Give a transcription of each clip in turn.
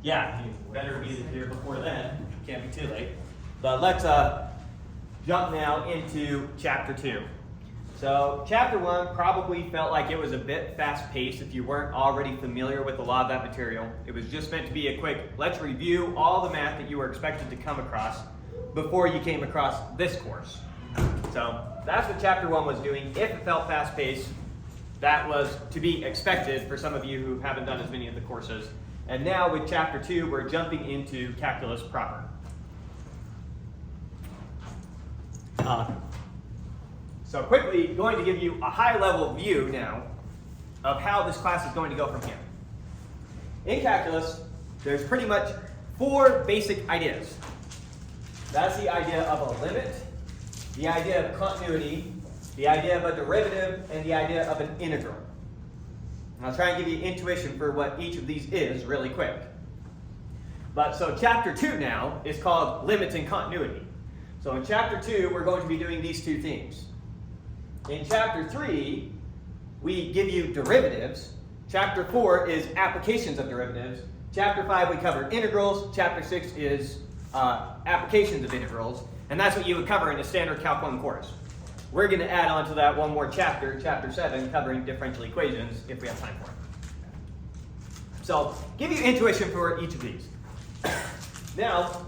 Yeah, you better be here before then. Can't be too late. But let's jump now into chapter 2. So chapter 1 probably felt like it was a bit fast-paced if you weren't already familiar with a lot of that material. It was just meant to be a quick, let's review all the math that you were expected to come across before you came across this course. So that's what chapter 1 was doing. If it felt fast-paced, that was to be expected for some of you who haven't done as many of the courses. And now with chapter 2, we're jumping into calculus proper. So quickly, going to give you a high-level view now of how this class is going to go from here. In calculus, there's pretty much 4 basic ideas. That's the idea of a limit, the idea of continuity, the idea of a derivative, and the idea of an integral. And I'll try and give you intuition for what each of these is really quick. So chapter 2 now is called limits and continuity. So in chapter 2, we're going to be doing these 2 things. In chapter 3, we give you derivatives. Chapter 4 is applications of derivatives. Chapter 5, we cover integrals. Chapter 6 is applications of integrals. And that's what you would cover in a standard Calc 1 course. We're going to add on to that one more chapter, chapter 7, covering differential equations if we have time for it. So give you intuition for each of these. Now,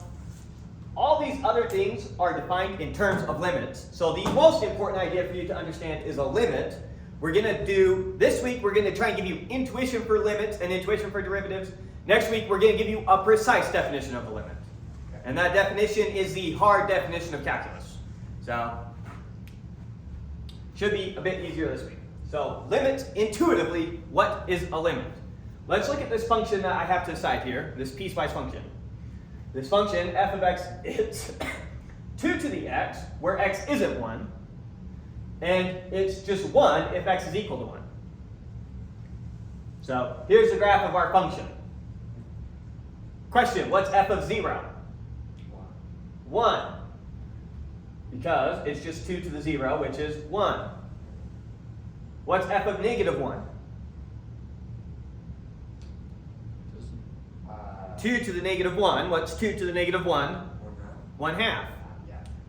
all these other things are defined in terms of limits. So the most important idea for you to understand is a limit. We're going to do, this week, we're going to try and give you intuition for limits and intuition for derivatives. Next week, we're going to give you a precise definition of a limit. And that definition is the hard definition of calculus. So, should be a bit easier this week. So, limits, intuitively, what is a limit? Let's look at this function that I have to the side here, this piecewise function. This function, f of x, is 2 to the x, where x isn't 1, and it's just 1 if x is equal to 1. So here's the graph of our function. Question, what's f of 0? 1. Because it's just 2 to the 0, which is 1. What's f of negative 1? 2 to the negative 1. What's 2 to the negative 1? 1 half.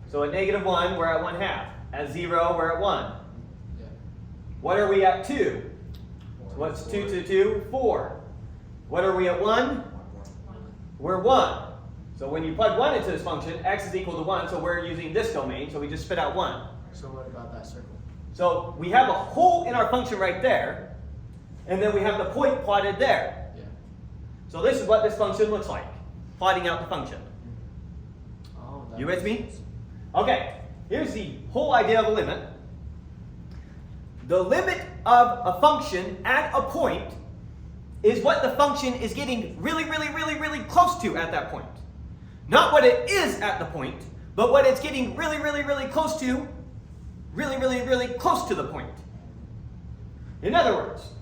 So at negative 1, we're at 1 half. At 0, we're at 1. What are we at 2? So what's 2 to 2? 4. What are we at 1? We're 1. So when you plug 1 into this function, x is equal to 1, so we're using this domain, so we just spit out 1. So what about that circle? So we have a hole in our function right there, and then we have the point plotted there. So this is what this function looks like, plotting out the function. Oh, You with me? Okay, here's the whole idea of a limit. The limit of a function at a point is what the function is getting really close to at that point. Not what it is at the point, but what it's getting really close to, really close to the point. In other words,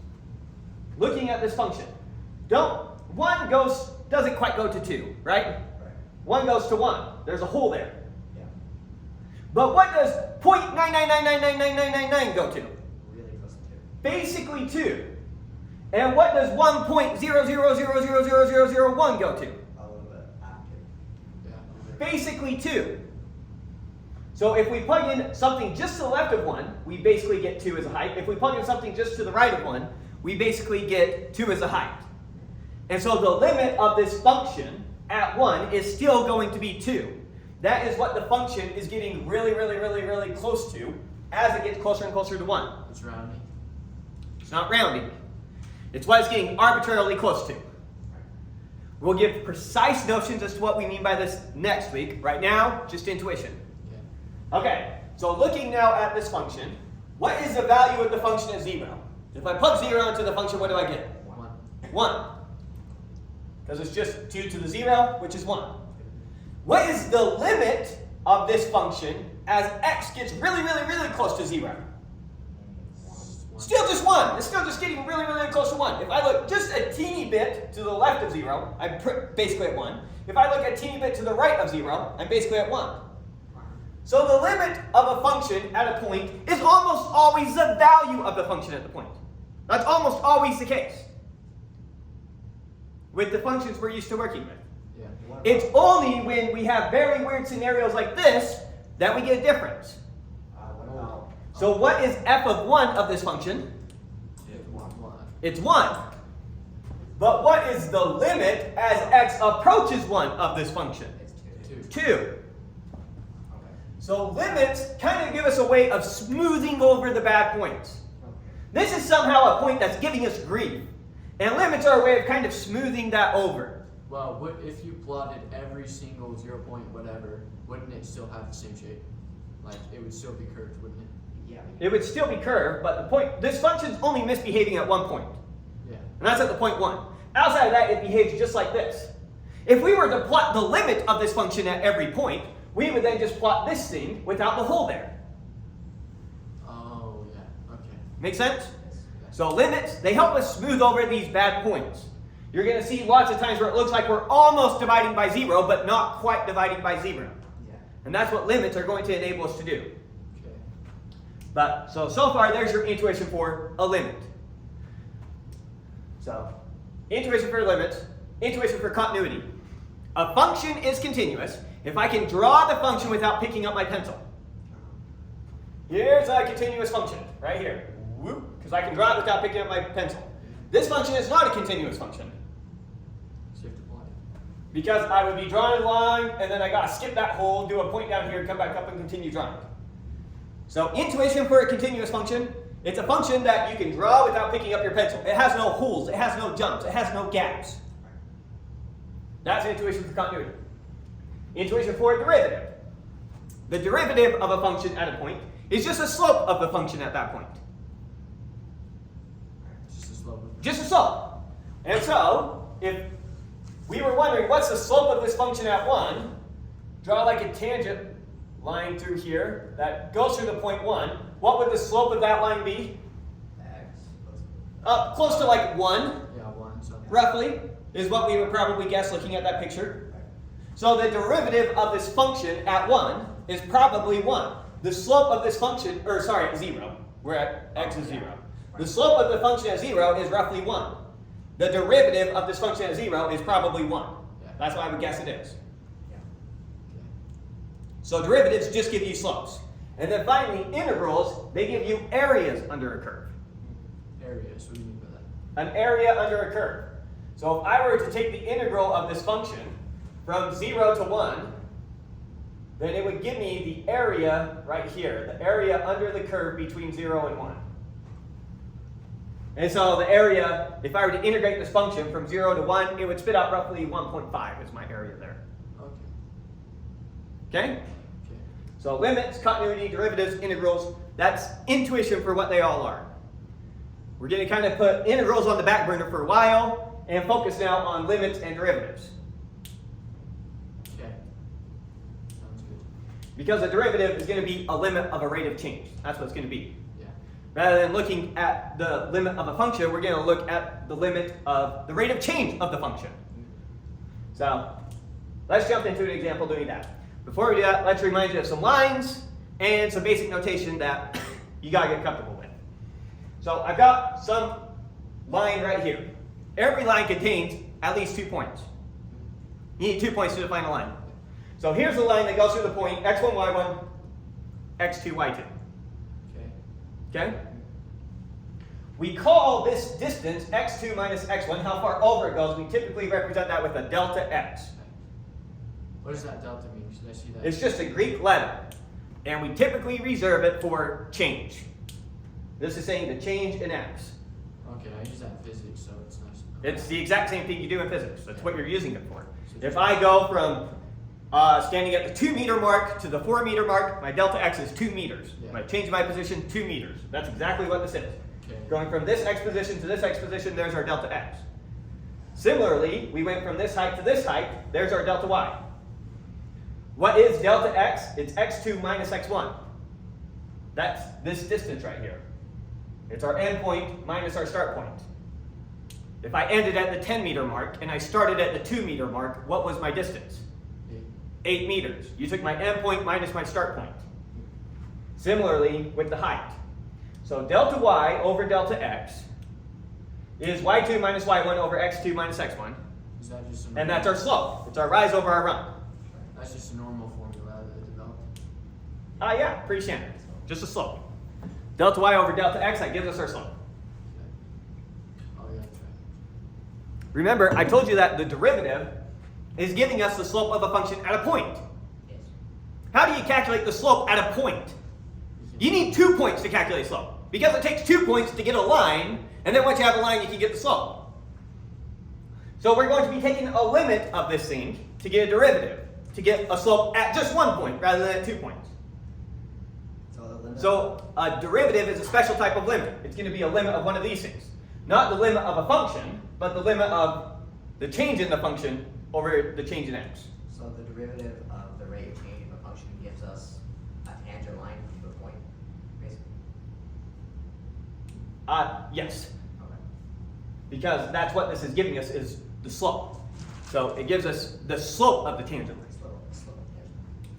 looking at this function, 1 doesn't quite go to 2, right? 1 goes to 1. There's a hole there. Yeah. But what does 0.999999999 go to? Really close to 2. Basically 2. And what does 1.0000001 go to? A little bit after. Yeah. Basically 2. So if we plug in something just to the left of 1, we basically get 2 as a height. If we plug in something just to the right of 1, we basically get 2 as a height. And so the limit of this function at 1 is still going to be 2. That is what the function is getting really close to as it gets closer and closer to 1. It's rounding. It's not rounding. It's what it's getting arbitrarily close to. We'll give precise notions as to what we mean by this next week. Right now, just intuition. Yeah. Okay, so looking now at this function, what is the value of the function at 0? If I plug 0 into the function, what do I get? 1. 1. Because it's just 2 to the 0, which is 1. What is the limit of this function as x gets really close to 0? Still just 1. It's still just getting really close to 1. If I look just a teeny bit to the left of 0, I'm basically at 1. If I look a teeny bit to the right of 0, I'm basically at 1. So the limit of a function at a point is almost always the value of the function at the point. That's almost always the case. with the functions we're used to working with. Yeah. It's only when we have very weird scenarios like this that we get a difference. What about? So what is f of 1 of this function? It's 1. It's 1. But what is the limit as x approaches 1 of this function? It's 2. 2. Okay. So limits kind of give us a way of smoothing over the bad points. Okay. This is somehow a point that's giving us grief. And limits are a way of kind of smoothing that over. Well, what if you plotted every single 0 point whatever, wouldn't it still have the same shape? Like, it would still be curved, wouldn't it? Yeah. It would still be curved, but the point, this function's only misbehaving at one point. Yeah. And that's at the point 1. Outside of that, it behaves just like this. If we were to plot the limit of this function at every point, we would then just plot this thing without the hole there. Oh, yeah. Okay. Make sense? Yes. So limits, they help us smooth over these bad points. You're going to see lots of times where it looks like we're almost dividing by 0, but not quite dividing by 0. Yeah. And that's what limits are going to enable us to do. Okay. But so far, there's your intuition for a limit. So, intuition for limits, intuition for continuity. A function is continuous if I can draw the function without picking up my pencil. Here's a continuous function, right here. Whoop, because I can draw it without picking up my pencil. This function is not a continuous function, So you have to plot it. because I would be drawing a line, and then I gotta skip that hole, do a point down here, come back up and continue drawing. So intuition for a continuous function, it's a function that you can draw without picking up your pencil. It has no holes, it has no jumps, it has no gaps. That's intuition for continuity. Intuition for a derivative. The derivative of a function at a point is just a slope of the function at that point. Just a slope. Just a slope. And so, if we were wondering what's the slope of this function at 1, draw like a tangent line through here that goes through the point 1. What would the slope of that line be? X. Close to like 1, Yeah, 1. So. roughly, is what we would probably guess looking at that picture. So the derivative of this function at 1 is probably 1. The slope of this function, 0. We're at x is 0. The slope of the function at 0 is roughly 1. The derivative of this function at 0 is probably 1. Yeah. That's what I would guess it is. Yeah. Okay. So derivatives just give you slopes. And then finally, integrals, they give you areas under a curve. Areas. What do you mean by that? An area under a curve. So if I were to take the integral of this function from 0 to 1, then it would give me the area right here, the area under the curve between 0 and 1. And so the area, if I were to integrate this function from 0 to 1, it would spit out roughly 1.5 is my area there. Okay. Okay? Okay. So limits, continuity, derivatives, integrals, that's intuition for what they all are. We're going to kind of put integrals on the back burner for a while and focus now on limits and derivatives. Okay. Sounds good. Because a derivative is going to be a limit of a rate of change. That's what it's going to be. Yeah. Rather than looking at the limit of a function, we're going to look at the limit of the rate of change of the function. So let's jump into an example doing that. Before we do that, let's remind you of some lines and some basic notation that you got to get comfortable with. So I've got some line right here. Every line contains at least 2 points. You need 2 points to define a line. So here's the line that goes through the point x1, y1, x2, y2. Okay. Okay? We call this distance x2 minus x1, how far over it goes. We typically represent that with a delta x. What does that delta mean? Should I see that? It's just a Greek letter. And we typically reserve it for change. This is saying the change in x. Okay, I use that in physics, so it's nice. It's the exact same thing you do in physics. That's what you're using it for. If I go from standing at the 2 meter mark to the 4 meter mark, my delta x is 2 meters. Yeah. When I change my position, 2 meters. That's exactly what this is. Okay. Going from this x position to this x position, there's our delta x. Similarly, we went from this height to this height, there's our delta y. What is delta x? It's x2 minus x1. That's this distance right here. It's our end point minus our start point. If I ended at the 10 meter mark and I started at the 2 meter mark, what was my distance? 8 meters. You took my end point minus my start point. Similarly with the height. So delta y over delta x is y2 minus y1 over x2 minus x1. Is that just And that's our slope. It's our rise over our run. That's just a normal formula that developed. Yeah, pretty standard. Just a slope. Delta y over delta x, that gives us our slope. Okay. Oh yeah, that's right. Remember, I told you that the derivative is giving us the slope of a function at a point. Yes. How do you calculate the slope at a point? You need 2 points to calculate slope. Because it takes 2 points to get a line, and then once you have a line, you can get the slope. So we're going to be taking a limit of this thing to get a derivative, to get a slope at just 1 point rather than at 2 points. So a derivative is a special type of limit. It's going to be a limit of one of these things. Not the limit of a function, but the limit of the change in the function over the change in x. So the derivative of the rate of change of a function gives us a tangent line to a point, basically. Yes. Okay. Because that's what this is giving us is the slope. So it gives us the slope of the tangent line. Slope, tangent.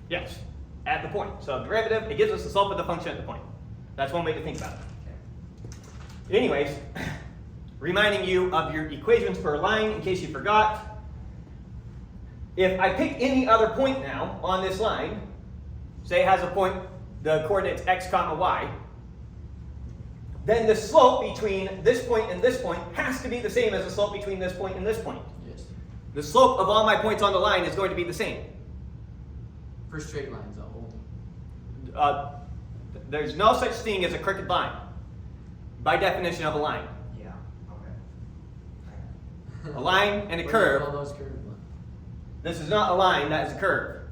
Yes, at the point. So derivative, it gives us the slope of the function at the point. That's one way to think about it. Okay. Anyways, reminding you of your equations for a line in case you forgot. If I pick any other point now on this line, say it has a point, the coordinates x comma y, then the slope between this point and this point has to be the same as the slope between this point and this point. Yes. The slope of all my points on the line is going to be the same. For straight lines, only. There's no such thing as a crooked line, by definition of a line. Yeah. Okay. A line and a What do you curve. call those curved lines? This is not a line, that is a curve.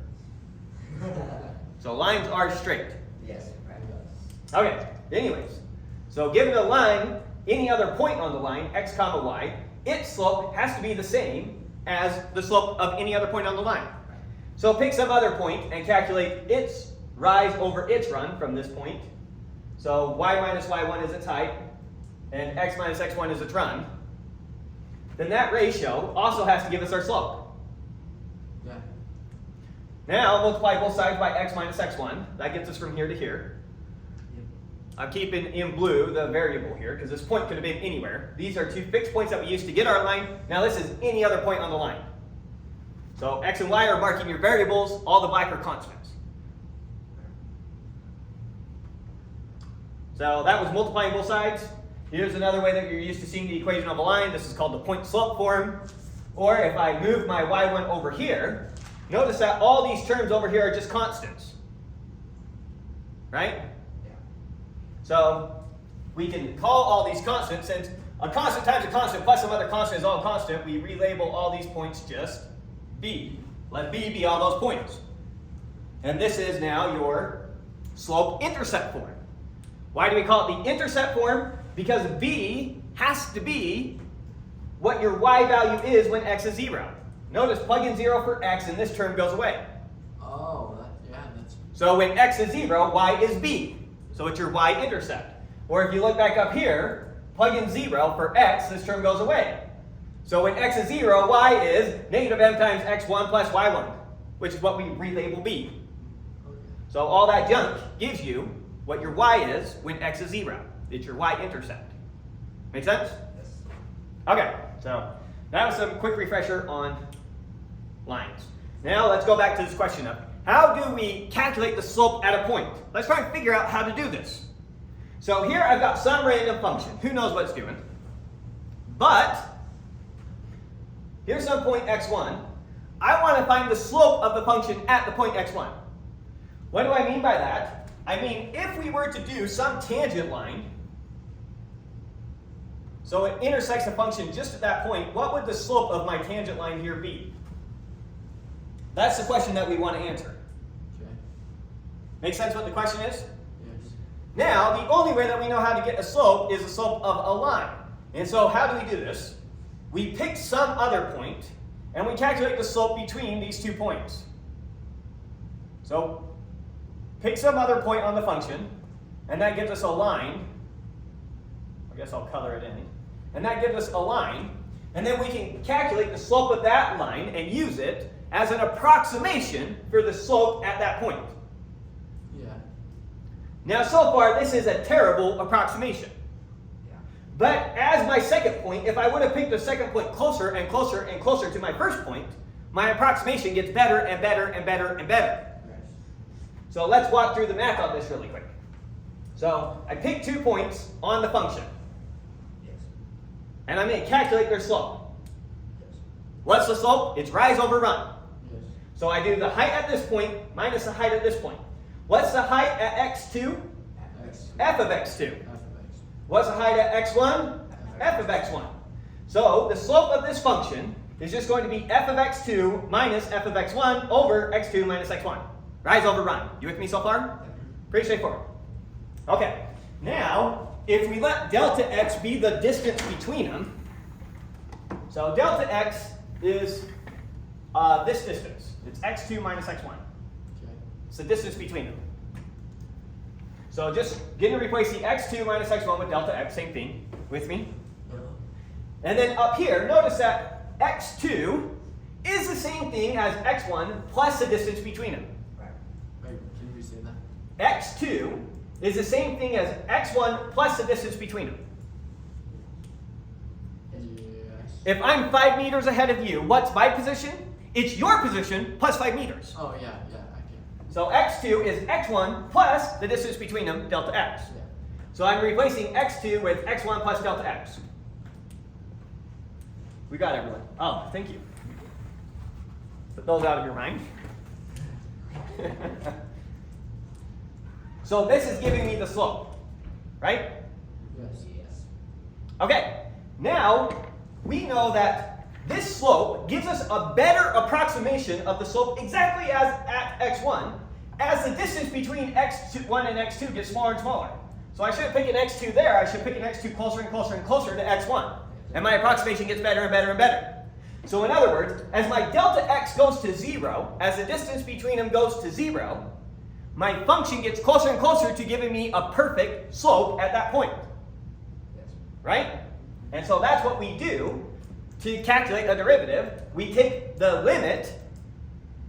So lines are straight. Yes. Right. Okay, anyways. So given a line, any other point on the line, x comma y, its slope has to be the same as the slope of any other point on the line. So pick some other point and calculate its rise over its run from this point. So y minus y1 is its height, and x minus x1 is its run. Then that ratio also has to give us our slope. Yeah. Now multiply both sides by x minus x1. That gets us from here to here. I'm keeping in blue the variable here because this point could have been anywhere. These are 2 fixed points that we used to get our line. Now this is any other point on the line. So x and y are marking your variables. All the black are constants. So that was multiplying both sides. Here's another way that you're used to seeing the equation of a line. This is called the point-slope form. Or if I move my y1 over here, notice that all these terms over here are just constants. Right? Yeah. So we can call all these constants, since a constant times a constant plus some other constant is all constant, we relabel all these points just b. Let b be all those points. And this is now your slope-intercept form. Why do we call it the intercept form? Because b has to be what your y value is when x is 0. Notice plug in 0 for x and this term goes away. Oh, yeah, that's. So when x is 0, y is b. So it's your y-intercept. Or if you look back up here, plug in 0 for x, this term goes away. So when x is 0, y is negative m times x1 plus y1, which is what we relabel b. Okay. So all that junk gives you what your y is when x is 0. It's your y-intercept. Make sense? Yes. Okay, so that was some quick refresher on lines. Now let's go back to this question of how do we calculate the slope at a point? Let's try and figure out how to do this. So here I've got some random function. Who knows what it's doing? But here's some point x1. I want to find the slope of the function at the point x1. What do I mean by that? I mean, if we were to do some tangent line, so it intersects the function just at that point, what would the slope of my tangent line here be? That's the question that we want to answer. Okay. Make sense what the question is? Yes. Now, the only way that we know how to get a slope is the slope of a line. And so how do we do this? We pick some other point, and we calculate the slope between these 2 points. So pick some other point on the function, and that gives us a line. I guess I'll color it in. And that gives us a line, and then we can calculate the slope of that line and use it as an approximation for the slope at that point. Yeah. Now, so far, this is a terrible approximation. Yeah. But as my second point, if I would have picked the second point closer and closer and closer to my first point, my approximation gets better and better and better and better. So let's walk through the math on this really quick. So I pick 2 points on the function. Yes. And I'm going to calculate their slope. Yes. What's the slope? It's rise over run. Yes. So I do the height at this point minus the height at this point. What's the height at x2? X. F of x2. F of X. What's the height at x1? F of x1. So the slope of this function is just going to be f of x2 minus f of x1 over x2 minus x1. Rise over run. You with me so far? Pretty straightforward. Okay. Now, if we let delta x be the distance between them, so delta x is this distance. It's x2 minus x1. Okay. It's the distance between them. So just going to replace the x2 minus x1 with delta x, same thing. With me? And then up here, notice that x2 is the same thing as x1 plus the distance between them. Right. Wait, can you say that? x2 is the same thing as x1 plus the distance between them. Yes. If I'm 5 meters ahead of you, what's my position? It's your position plus 5 meters. Oh, yeah, I can. So x2 is x1 plus the distance between them, delta x. Yeah. So I'm replacing x2 with x1 plus delta x. We got everyone. Oh, thank you. Put those out of your mind. So this is giving me the slope, right? Yes. Yes. Okay, now we know that this slope gives us a better approximation of the slope exactly as at x1 as the distance between x1 and x2 gets smaller and smaller. So I shouldn't pick an x2 there, I should pick an x2 closer and closer and closer to x1. And my approximation gets better and better and better. So in other words, as my delta x goes to 0, as the distance between them goes to 0, my function gets closer and closer to giving me a perfect slope at that point. Yes. Right? And so that's what we do to calculate a derivative. We take the limit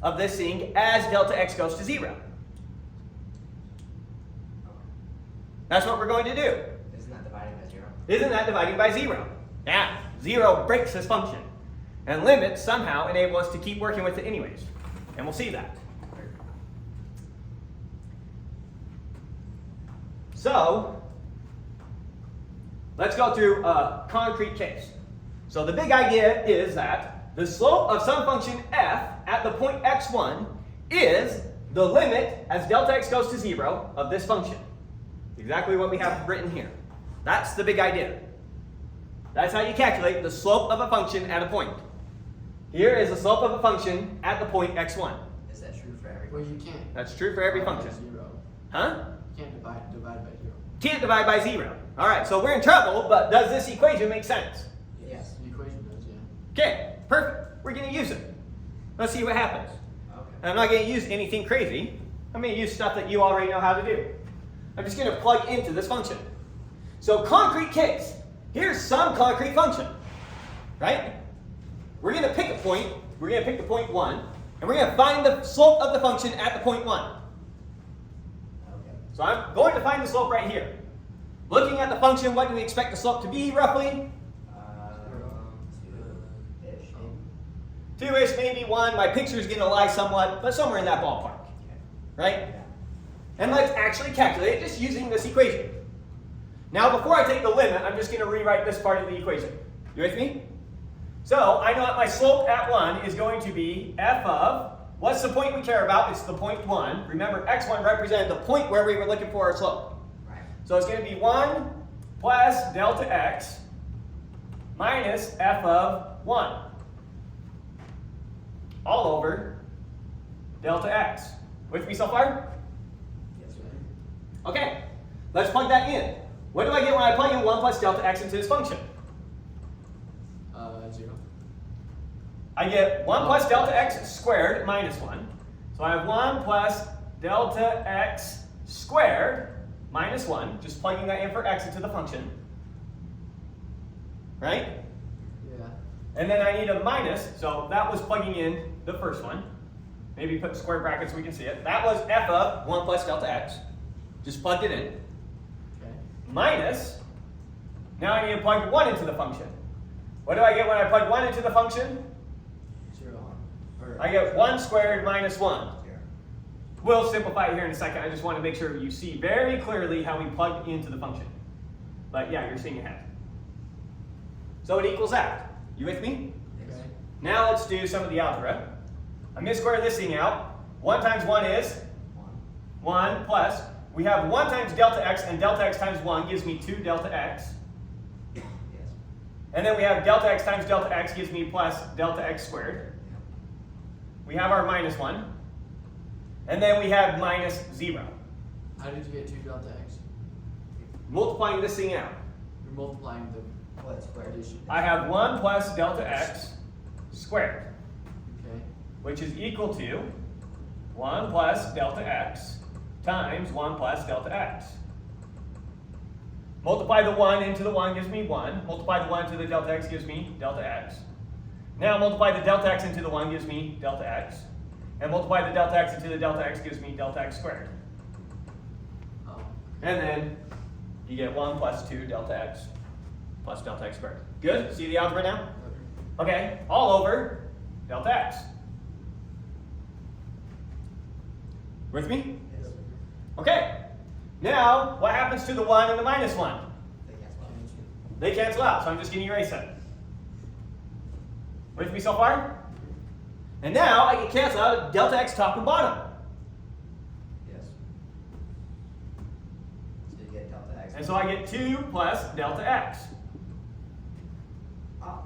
of this thing as delta x goes to 0. That's what we're going to do. Isn't that dividing by 0? Isn't that dividing by 0? Yeah, 0 breaks this function. And limits somehow enable us to keep working with it anyways. And we'll see that. So, let's go through a concrete case. So the big idea is that the slope of some function f at the point x1 is the limit as delta x goes to 0 of this function. Exactly what we have written here. That's the big idea. That's how you calculate the slope of a function at a point. Here is the slope of a function at the point x1. Is that true for every Well, function? you can't. That's true for every divide by function. 0. Huh? You can't divide by 0. Can't divide by 0. All right, so we're in trouble, but does this equation make sense? Yes. The equation does, yeah. Okay, perfect. We're going to use it. Let's see what happens. Okay. And I'm not going to use anything crazy. I'm going to use stuff that you already know how to do. I'm just going to plug into this function. So concrete case. Here's some concrete function, right? We're going to pick a point. We're going to pick the point 1, and we're going to find the slope of the function at the point 1. Okay. So I'm going to find the slope right here. Looking at the function, what do we expect the slope to be roughly? 2-ish, maybe. 2-ish, maybe 1. My picture is going to lie somewhat, but somewhere in that ballpark, Okay. right? Yeah. And let's actually calculate it just using this equation. Now, before I take the limit, I'm just going to rewrite this part of the equation. You with me? So, I know that my slope at 1 is going to be f of, what's the point we care about? It's the point 1. Remember, x1 represented the point where we were looking for our slope. Right. So, it's going to be 1 plus delta x minus f of 1 all over delta x. With me so far? Yes, sir. Okay, let's plug that in. What do I get when I plug in 1 plus delta x into this function? 0. I get 1 plus delta x squared minus 1. So I have 1 plus delta x squared minus 1. Just plugging that in for x into the function. Right? Yeah. And then I need a minus, so that was plugging in the first one. Maybe put square brackets so we can see it. That was f of 1 plus delta x. Just plugged it in. Okay. Minus Now I need to plug 1 into the function. What do I get when I plug 1 into the function? 0. I get 1 squared minus 1. Here. We'll simplify it here in a second. I just want to make sure you see very clearly how we plug into the function. But yeah, you're seeing ahead. So it equals that. You with me? Okay. Now let's do some of the algebra. I'm going to square this thing out. 1 times 1 is 1 plus. We have 1 times delta x, and delta x times 1 gives me 2 delta x. Yes. And then we have delta x times delta x gives me plus delta x squared. We have our minus 1. And then we have minus 0. How did you get 2 delta x? Multiplying this thing out. You're multiplying the What square? addition. I have 1 plus delta x squared, Okay. which is equal to 1 plus delta x times 1 plus delta x. Multiply the 1 into the 1 gives me 1. Multiply the 1 into the delta x gives me delta x. Now multiply the delta x into the 1 gives me delta x. And multiply the delta x into the delta x gives me delta x squared. Oh. And then you get 1 plus 2 delta x plus delta x squared. Good? See the algebra now? Okay, all over delta x. With me? Yes. Okay. Now, what happens to the 1 and the minus 1? They cancel out. They cancel out, so I'm just going to erase them. With me so far? And now I can cancel out delta x top and bottom. Yes. So you get delta x. And so I get 2 plus delta x. Ah.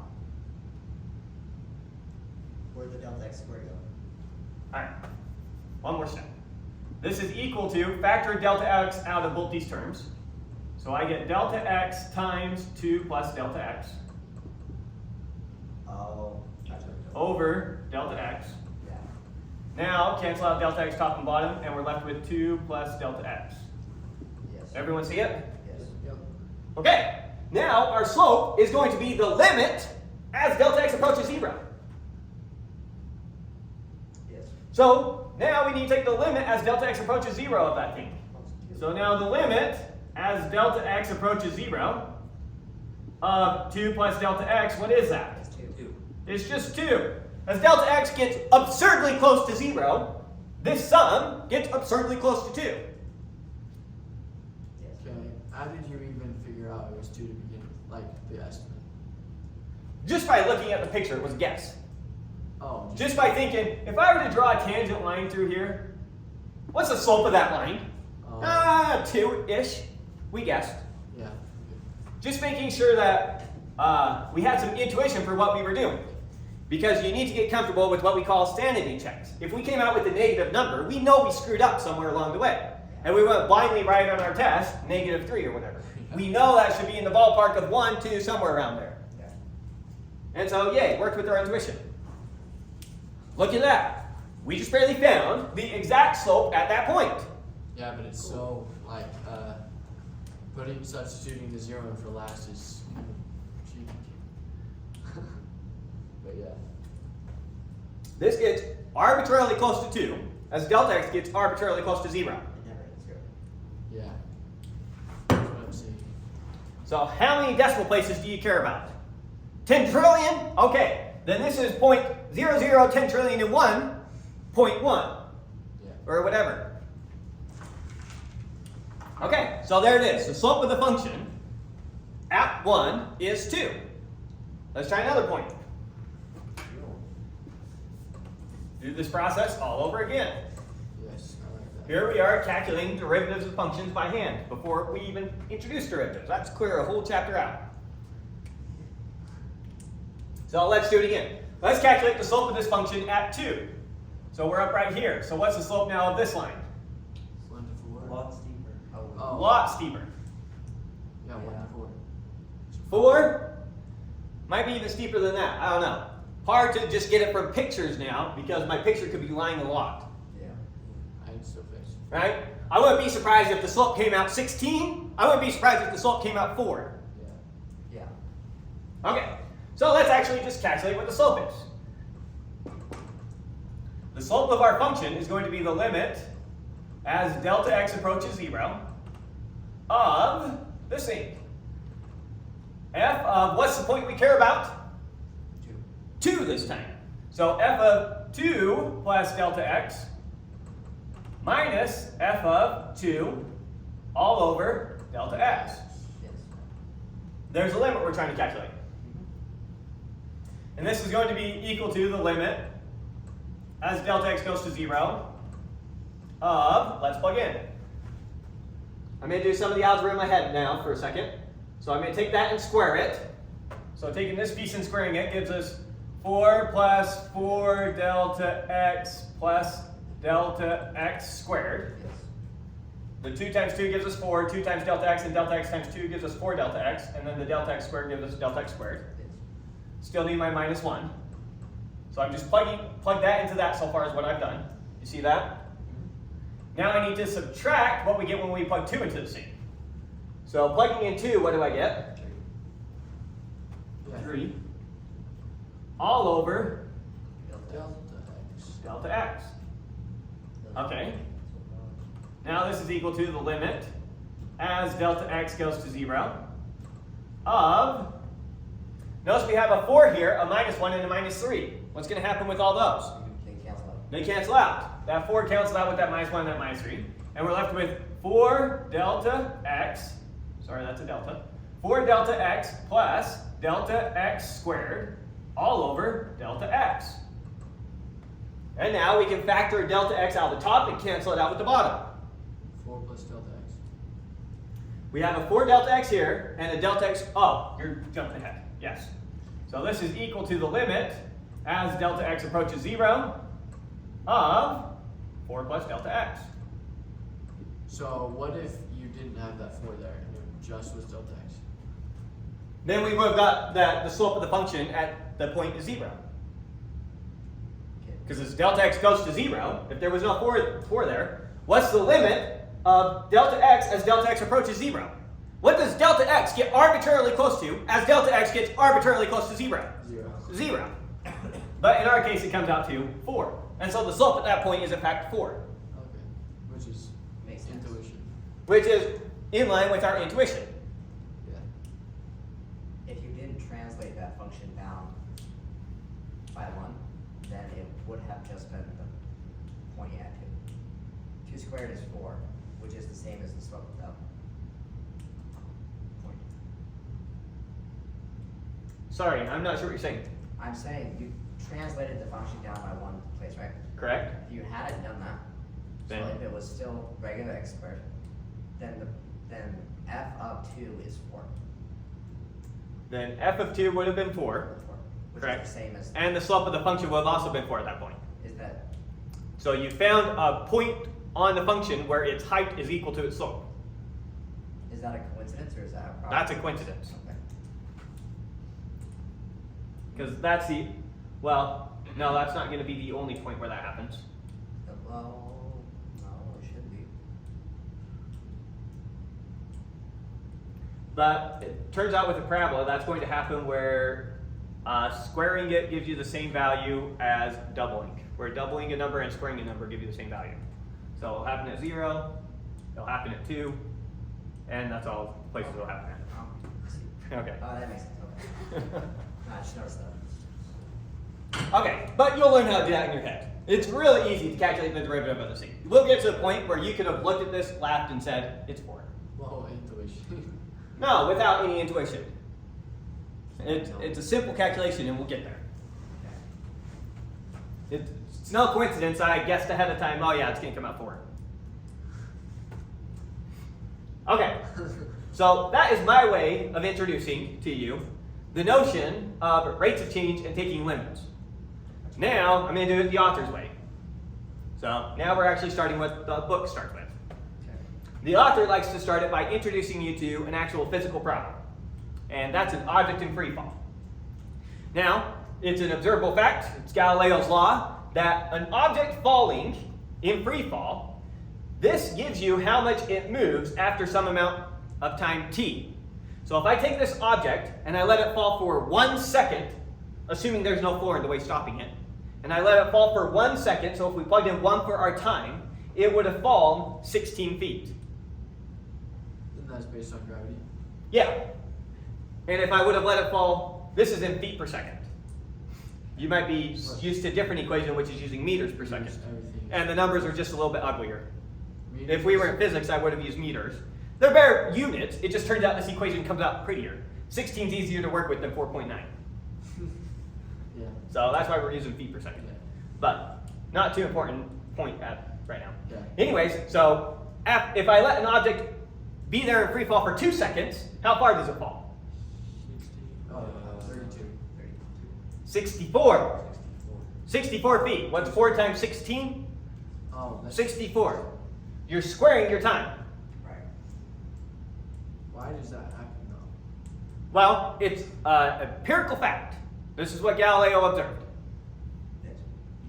Where'd the delta x squared go? Alright, one more step. This is equal to, factor delta x out of both these terms. So I get delta x times 2 plus delta x Oh, gotcha. over delta x. Yeah. Now cancel out delta x top and bottom, and we're left with 2 plus delta x. Yes. Everyone see it? Yes. Yep. Okay, now our slope is going to be the limit as delta x approaches 0. Yes. So now we need to take the limit as delta x approaches 0 of that thing. So now the limit as delta x approaches 0 of 2 plus delta x, what is that? It's 2. It's just 2. As delta x gets absurdly close to 0, this sum gets absurdly close to 2. Yes. Okay. How did you even figure out it was 2 to begin with? Like the estimate? Just by looking at the picture, it was a guess. Oh. Just by thinking, if I were to draw a tangent line through here, what's the slope of that line? 2-ish. We guessed. Yeah. Okay. Just making sure that we had some intuition for what we were doing. Because you need to get comfortable with what we call sanity checks. If we came out with a negative number, we know we screwed up somewhere along the way. And we went blindly right on our test, -3 or whatever. We know that should be in the ballpark of 1, 2, somewhere around there. Yeah. And so, yay, worked with our intuition. Look at that. We just barely found the exact slope at that point. Yeah, but it's so like substituting the 0 in for last is cheating. But yeah. This gets arbitrarily close to 2, as delta x gets arbitrarily close to 0. It never hits 0. Yeah. That's what I'm saying. So how many decimal places do you care about? 10 trillion? Okay, then this is 0.0010 trillion and 1.1, Yeah. or whatever. Okay, so there it is. The slope of the function at 1 is 2. Let's try another point. Do this process all over again. Yes, I like that. Here we are calculating derivatives of functions by hand before we even introduce derivatives. That's clear a whole chapter out. So let's do it again. Let's calculate the slope of this function at 2. So we're up right here. So what's the slope now of this line? It's 1 to 4. A lot steeper. A lot steeper. Yeah, 1 to 4. 4? Might be even steeper than that. I don't know. Hard to just get it from pictures now because my picture could be lying a lot. Yeah. I'd still fix. Right? I wouldn't be surprised if the slope came out 16. I wouldn't be surprised if the slope came out 4. Yeah. Yeah. Okay, so let's actually just calculate what the slope is. The slope of our function is going to be the limit as delta x approaches 0 of this thing. f of, what's the point we care about? 2. 2 this time. So f of 2 plus delta x minus f of 2 all over delta x. Yes. There's a limit we're trying to calculate. And this is going to be equal to the limit as delta x goes to 0 of, let's plug in. I'm going to do some of the algebra in my head now for a second. So I'm going to take that and square it. So taking this piece and squaring it gives us 4 plus 4 delta x plus delta x squared. Yes. The 2 times 2 gives us 4, 2 times delta x, and delta x times 2 gives us 4 delta x, and then the delta x squared gives us delta x squared. Yes. Still need my minus 1. So I'm just plug that into that so far as what I've done. You see that? Now I need to subtract what we get when we plug 2 into the scene. So plugging in 2, what do I get? 3. All over Delta x. delta x. Okay. Now this is equal to the limit as delta x goes to 0 of, notice we have a 4 here, a minus 1, and a minus 3. What's going to happen with all those? They cancel out. They cancel out. That 4 cancels out with that minus 1 and that minus 3. And we're left with 4 delta x, sorry that's a delta, 4 delta x plus delta x squared all over delta x. And now we can factor delta x out of the top and cancel it out with the bottom. 4 plus delta x. We have a 4 delta x here and a delta x, oh, you're jumping ahead, yes. So this is equal to the limit as delta x approaches 0 of 4 plus delta x. So what if you didn't have that 4 there and it just was delta x? Then we would have got the slope of the function at the point 0. Okay. Because as delta x goes to 0, if there was no 4 there, what's the limit of delta x as delta x approaches 0? What does delta x get arbitrarily close to as delta x gets arbitrarily close to 0? 0. But in our case, it comes out to 4. And so the slope at that point is in fact 4. Okay. Which is Makes sense. intuition. Which is in line with our intuition. Yeah. If you didn't translate that function down by 1, then it would have just been the point you had to. 2 squared is 4, which is the same as the slope of the point. Sorry, I'm not sure what you're saying. I'm saying you translated the function down by 1 place, right? Correct? If you hadn't done that, Then- so if it was still regular x squared, then f of 2 is 4. Then f of 2 would have been 4. Which Correct. is the same as, And the slope of the function would have also been 4 at that point. is that, So you found a point on the function where its height is equal to its slope. is that a coincidence or is that a problem? That's a coincidence. Okay. Because that's the, well, no, that's not going to be the only point where that happens. Well, no, it should be. But it turns out with a parabola, that's going to happen where squaring it gives you the same value as doubling. Where doubling a number and squaring a number give you the same value. So it'll happen at 0, it'll happen at 2, and that's all places it'll happen I see. at. Okay. Oh, that makes sense, okay. I just noticed that. Okay, but you'll learn how to do that in your head. It's really easy to calculate the derivative of the c. We'll get to the point where you could have looked at this, laughed, and said, it's 4. Well, intuition. No, without any intuition. It's a simple calculation, and we'll get there. It's no coincidence I guessed ahead of time, oh yeah, it's going to come out 4. Okay, so that is my way of introducing to you the notion of rates of change and taking limits. Now, I'm going to do it the author's way. So now we're actually starting with the book starts with. Okay. The author likes to start it by introducing you to an actual physical problem. And that's an object in free fall. Now, it's an observable fact, it's Galileo's law, that an object falling in free fall, this gives you how much it moves after some amount of time t. So if I take this object and I let it fall for 1 second, assuming there's no floor in the way stopping it, and I let it fall for 1 second, so if we plugged in 1 for our time, it would have fallen 16 feet. And that's based on gravity. Yeah. And if I would have let it fall, this is in feet per second. You might be used to a different equation, which is using meters per second. And the numbers are just a little bit uglier. If we were in physics, I would have used meters. They're better units. It just turns out this equation comes out prettier. 16 is easier to work with than 4.9. Yeah. So that's why we're using feet per second. But not too important point right now. Yeah. Anyways, so if I let an object be there in free fall for 2 seconds, how far does it fall? 32. 64. 64 feet. What's 4 times 16? Oh, that's 64. You're squaring your time. Right. Why does that happen though? Well, it's an empirical fact. This is what Galileo observed. Yes.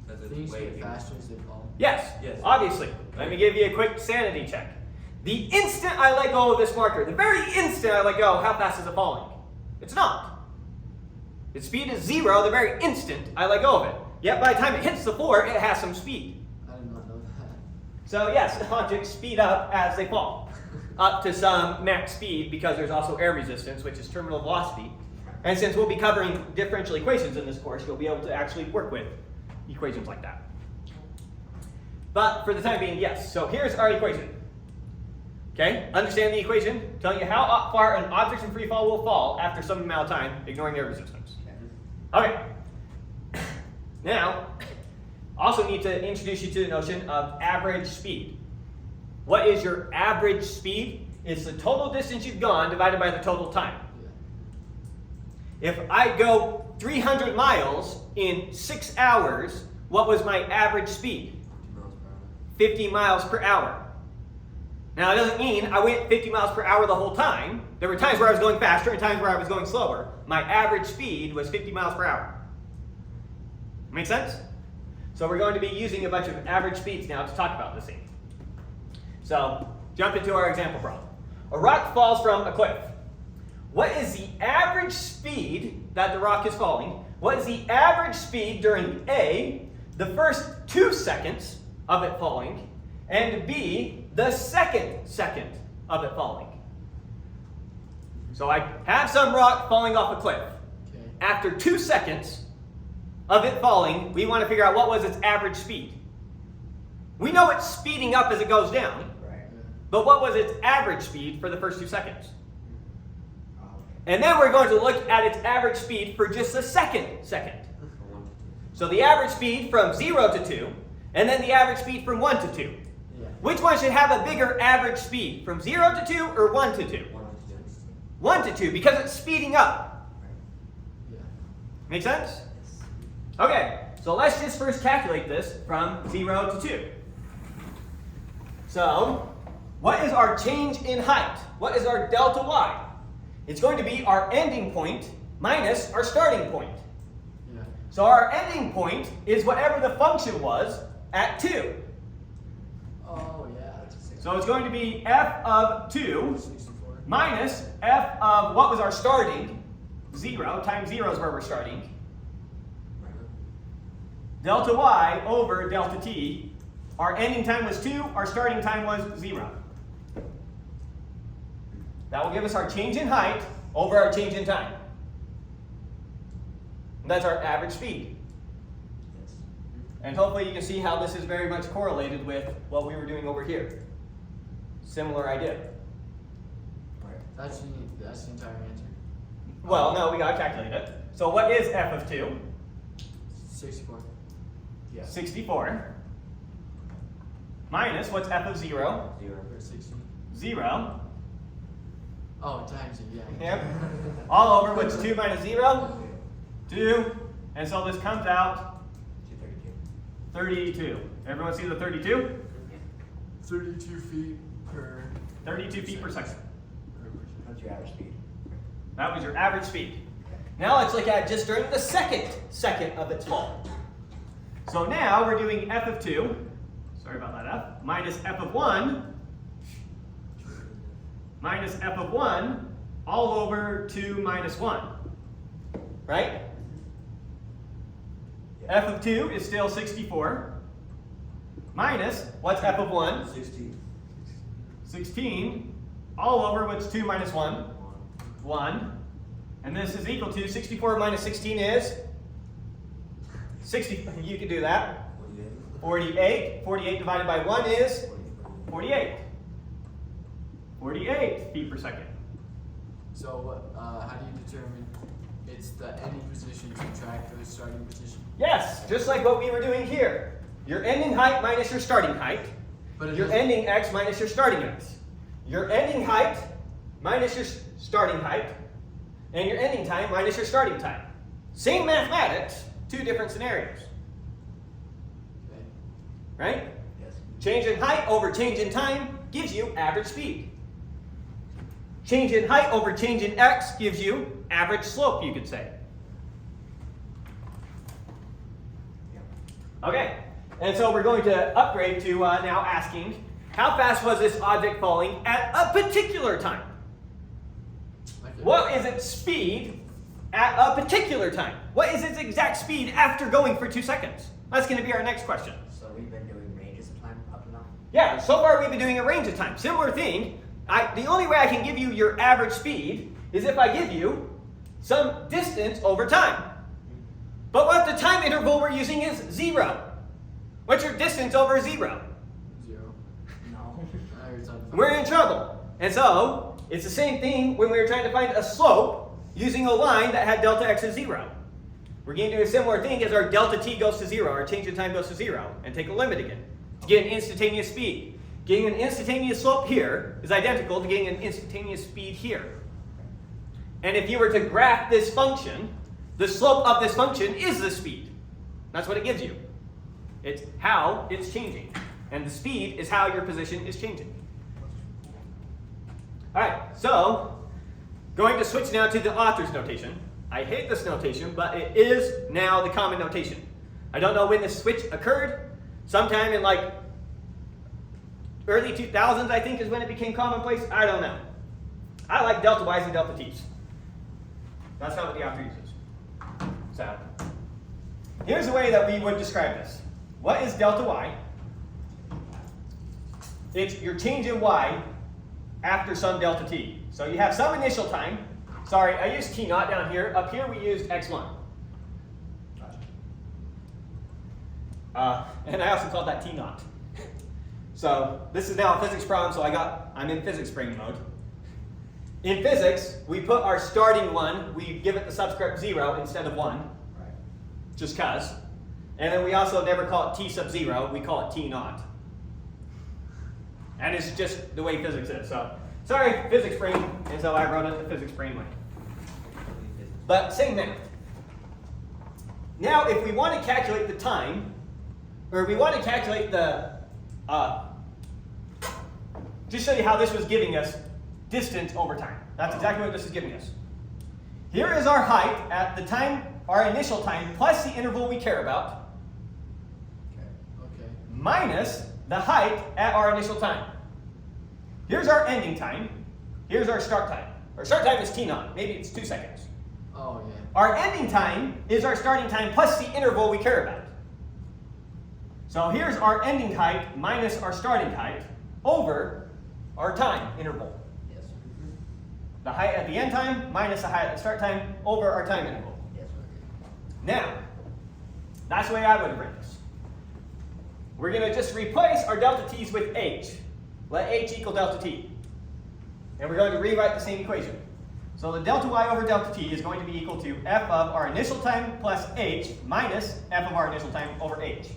Because Things it's way get faster as they fall. Yes, Yes. obviously. Let me give you a quick sanity check. The instant I let go of this marker, the very instant I let go, how fast is it falling? It's not. Its speed is 0 the very instant I let go of it. Yet by the time it hits the floor, it has some speed. I did not know that. So yes, objects speed up as they fall, up to some max speed, because there's also air resistance, which is terminal velocity. And since we'll be covering differential equations in this course, you'll be able to actually work with equations like that. But for the time being, yes. So here's our equation. Okay, understand the equation, telling you how far an object in free fall will fall after some amount of time, ignoring air resistance. Okay. Now, also need to introduce you to the notion of average speed. What is your average speed? It's the total distance you've gone divided by the total time. If I go 300 miles in 6 hours, what was my average speed? 50 miles per hour. Now, it doesn't mean I went 50 miles per hour the whole time. There were times where I was going faster and times where I was going slower. My average speed was 50 miles per hour. Make sense? So we're going to be using a bunch of average speeds now to talk about this thing. So, jump into our example problem. A rock falls from a cliff. What is the average speed that the rock is falling? What is the average speed during A, the first 2 seconds of it falling, and B, the second second of it falling? So I have some rock falling off a cliff. Okay. After 2 seconds of it falling, we want to figure out what was its average speed. We know it's speeding up as it goes down, Right. but what was its average speed for the first 2 seconds? Oh, okay. And then we're going to look at its average speed for just the second second. So the average speed from 0 to 2, and then the average speed from 1 to 2. Yeah. Which one should have a bigger average speed, from 0 to 2 or 1 to 2? 1 to 2, because it's speeding up. Yeah. Make sense? Okay, so let's just first calculate this from 0 to 2. So, what is our change in height? What is our delta y? It's going to be our ending point minus our starting point. Yeah. So our ending point is whatever the function was at 2. Oh yeah. So it's going to be f of 2 64. minus f of what was our starting, 0, times 0 is where we're starting, delta y over delta t. Our ending time was 2, our starting time was 0. That will give us our change in height over our change in time. And that's our average speed. Yes. And hopefully you can see how this is very much correlated with what we were doing over here. Similar idea. Right. That's the entire answer. Well, no, we gotta calculate it. So what is f of 2? 64. Yeah. 64. Minus, what's f of 0? 0. Or 60. 0. Oh, times it, yeah. Yep. All over, what's 2 minus 0? 2. And so this comes out 232. 32. Everyone see the 32? 32 feet per 32 feet per second. What's your average speed? That was your average speed. Now let's look at just during the second second of its fall. So now we're doing f of 2, sorry about that f, minus f of 1, minus f of 1, all over 2 minus 1. Right? F of 2 is still 64. Minus, what's f of 1? 16. 16. All over, what's 2 minus 1? 1. And this is equal to 64 minus 16 is 60. You can do that. 48. 48 divided by 1 is 48. 48 feet per second. So how do you determine it's the ending position subtract the starting position? Yes, just like what we were doing here. Your ending height minus your starting height. But Your ending x minus your starting x. Your ending height minus your starting height. And your ending time minus your starting time. Same mathematics, two different scenarios. Okay. Right? Yes. Change in height over change in time gives you average speed. Change in height over change in x gives you average slope, you could say. Okay, and so we're going to upgrade to now asking, how fast was this object falling at a particular time? Okay. What is its speed at a particular time? What is its exact speed after going for 2 seconds? That's going to be our next question. So we've been doing ranges of time up to now? Yeah, so far we've been doing a range of time. Similar thing. The only way I can give you your average speed is if I give you some distance over time. But what the time interval we're using is 0. What's your distance over 0? 0. No. We're in trouble. And so, it's the same thing when we were trying to find a slope using a line that had delta x as 0. We're going to do a similar thing as our delta t goes to 0, our change in time goes to 0, and take a limit again to get an instantaneous speed. Getting an instantaneous slope here is identical to getting an instantaneous speed here. And if you were to graph this function, the slope of this function is the speed. That's what it gives you. It's how it's changing. And the speed is how your position is changing. All right, so going to switch now to the author's notation. I hate this notation, but it is now the common notation. I don't know when this switch occurred. Sometime in like early 2000s, I think, is when it became commonplace. I don't know. I like delta y's and delta t's. That's not what the author uses. So, here's the way that we would describe this. What is delta y? It's your change in y after some delta t. So you have some initial time. Sorry, I used t naught down here. Up here we used x1. And I also called that t naught. So this is now a physics problem, so I'm in physics brain mode. In physics, we put our starting one, we give it the subscript 0 instead of 1, Right. just cuz. And then we also never call it t sub 0, we call it t naught. And it's just the way physics is. So, sorry, physics brain, and so I wrote it the physics brain way. But same math. Now, if we want to calculate the time, or we want to calculate the, just show you how this was giving us distance over time. That's exactly what this is giving us. Here is our height at the time, our initial time, plus the interval we care about, Okay. minus the height at our initial time. Here's our ending time. Here's our start time. Our start time is t naught. Maybe it's 2 seconds. Oh yeah. Our ending time is our starting time plus the interval we care about. So here's our ending height minus our starting height over our time interval. Yes. The height at the end time minus the height at the start time over our time interval. Yes. Now, that's the way I would have written this. We're going to just replace our delta t's with h. Let h equal delta t. And we're going to rewrite the same equation. So the delta y over delta t is going to be equal to f of our initial time plus h minus f of our initial time over h.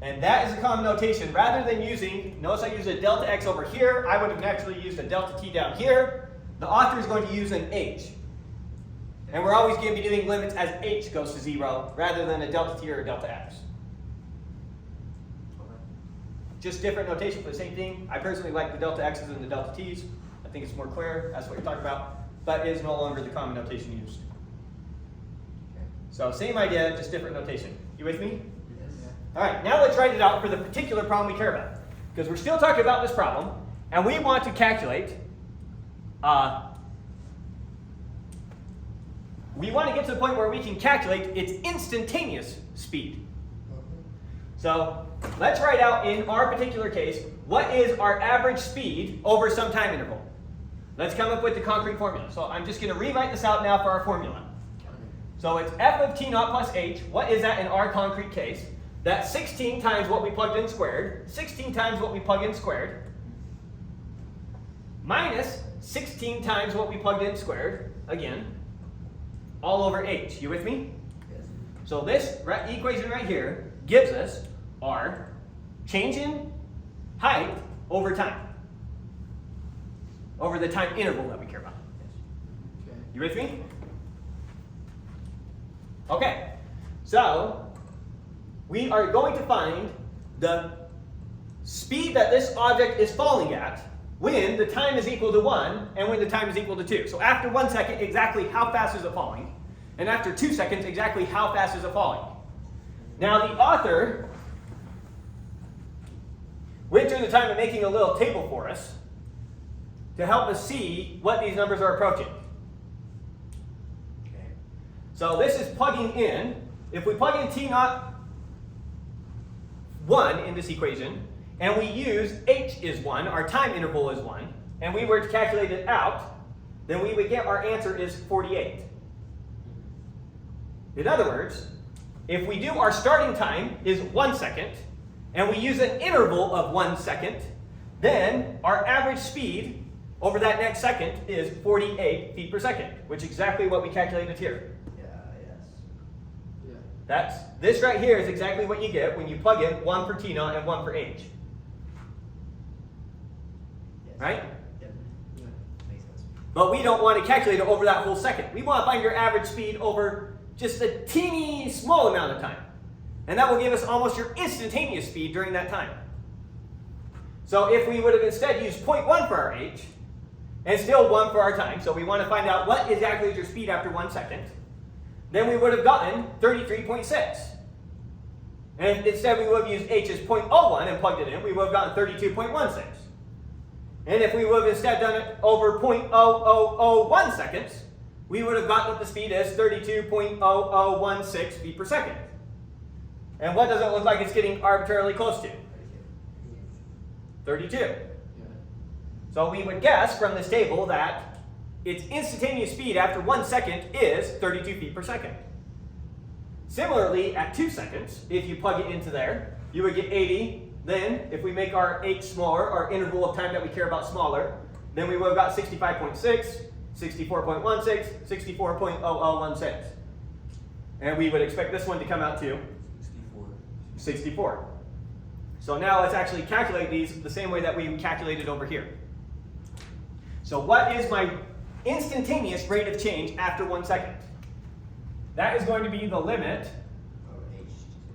And that is a common notation. Rather than using, notice I used a delta x over here, I would have naturally used a delta t down here. The author is going to use an h. And we're always going to be doing limits as h goes to 0, rather than a delta t or a delta x. Just different notation for the same thing. I personally like the delta x's and the delta t's. I think it's more clear, that's what you're talking about. But it is no longer the common notation used. So same idea, just different notation. You with me? All right, now let's write it out for the particular problem we care about. Because we're still talking about this problem, and we want to calculate, we want to get to the point where we can calculate its instantaneous speed. So let's write out in our particular case, what is our average speed over some time interval? let's come up with the concrete formula. So I'm just going to rewrite this out now for our formula. So it's f of t naught plus h. What is that in our concrete case? That's 16 times what we plugged in squared, 16 times what we plug in squared, minus 16 times what we plugged in squared, again, all over h. You with me? Yes. So this equation right here gives us our change in height over time, over the time interval that we care about. Okay. You with me? Okay, so we are going to find the speed that this object is falling at when the time is equal to 1 and when the time is equal to 2. So after 1 second, exactly how fast is it falling? And after 2 seconds, exactly how fast is it falling? Now the author went through the time of making a little table for us to help us see what these numbers are approaching. Okay. So this is plugging in. If we plug in t naught 1 in this equation, and we use h is 1, our time interval is 1, and we were to calculate it out, then we would get our answer is 48. In other words, if we do our starting time is 1 second, and we use an interval of 1 second, then our average speed over that next second is 48 feet per second, which is exactly what we calculated here. Yeah, yes. Yeah. This right here is exactly what you get when you plug in 1 for t naught and 1 for h. Yes. Right? Yep. Yeah. Makes sense. But we don't want to calculate it over that whole second. We want to find your average speed over just a teeny small amount of time. And that will give us almost your instantaneous speed during that time. So if we would have instead used 0.1 for our h, and still 1 for our time, so we want to find out what exactly is your speed after 1 second, then we would have gotten 33.6. And instead we would have used h as 0.01 and plugged it in, we would have gotten 32.16. And if we would have instead done it over 0.0001 seconds, we would have gotten the speed as 32.0016 feet per second. And what does it look like it's getting arbitrarily close to? 32. Yeah. So we would guess from this table that its instantaneous speed after 1 second is 32 feet per second. Similarly, at 2 seconds, if you plug it into there, you would get 80. Then, if we make our h smaller, our interval of time that we care about smaller, then we would have got 65.6, 64.16, 64.0016. And we would expect this one to come out to 64. So now let's actually calculate these the same way that we calculated over here. So what is my instantaneous rate of change after 1 second? That is going to be the limit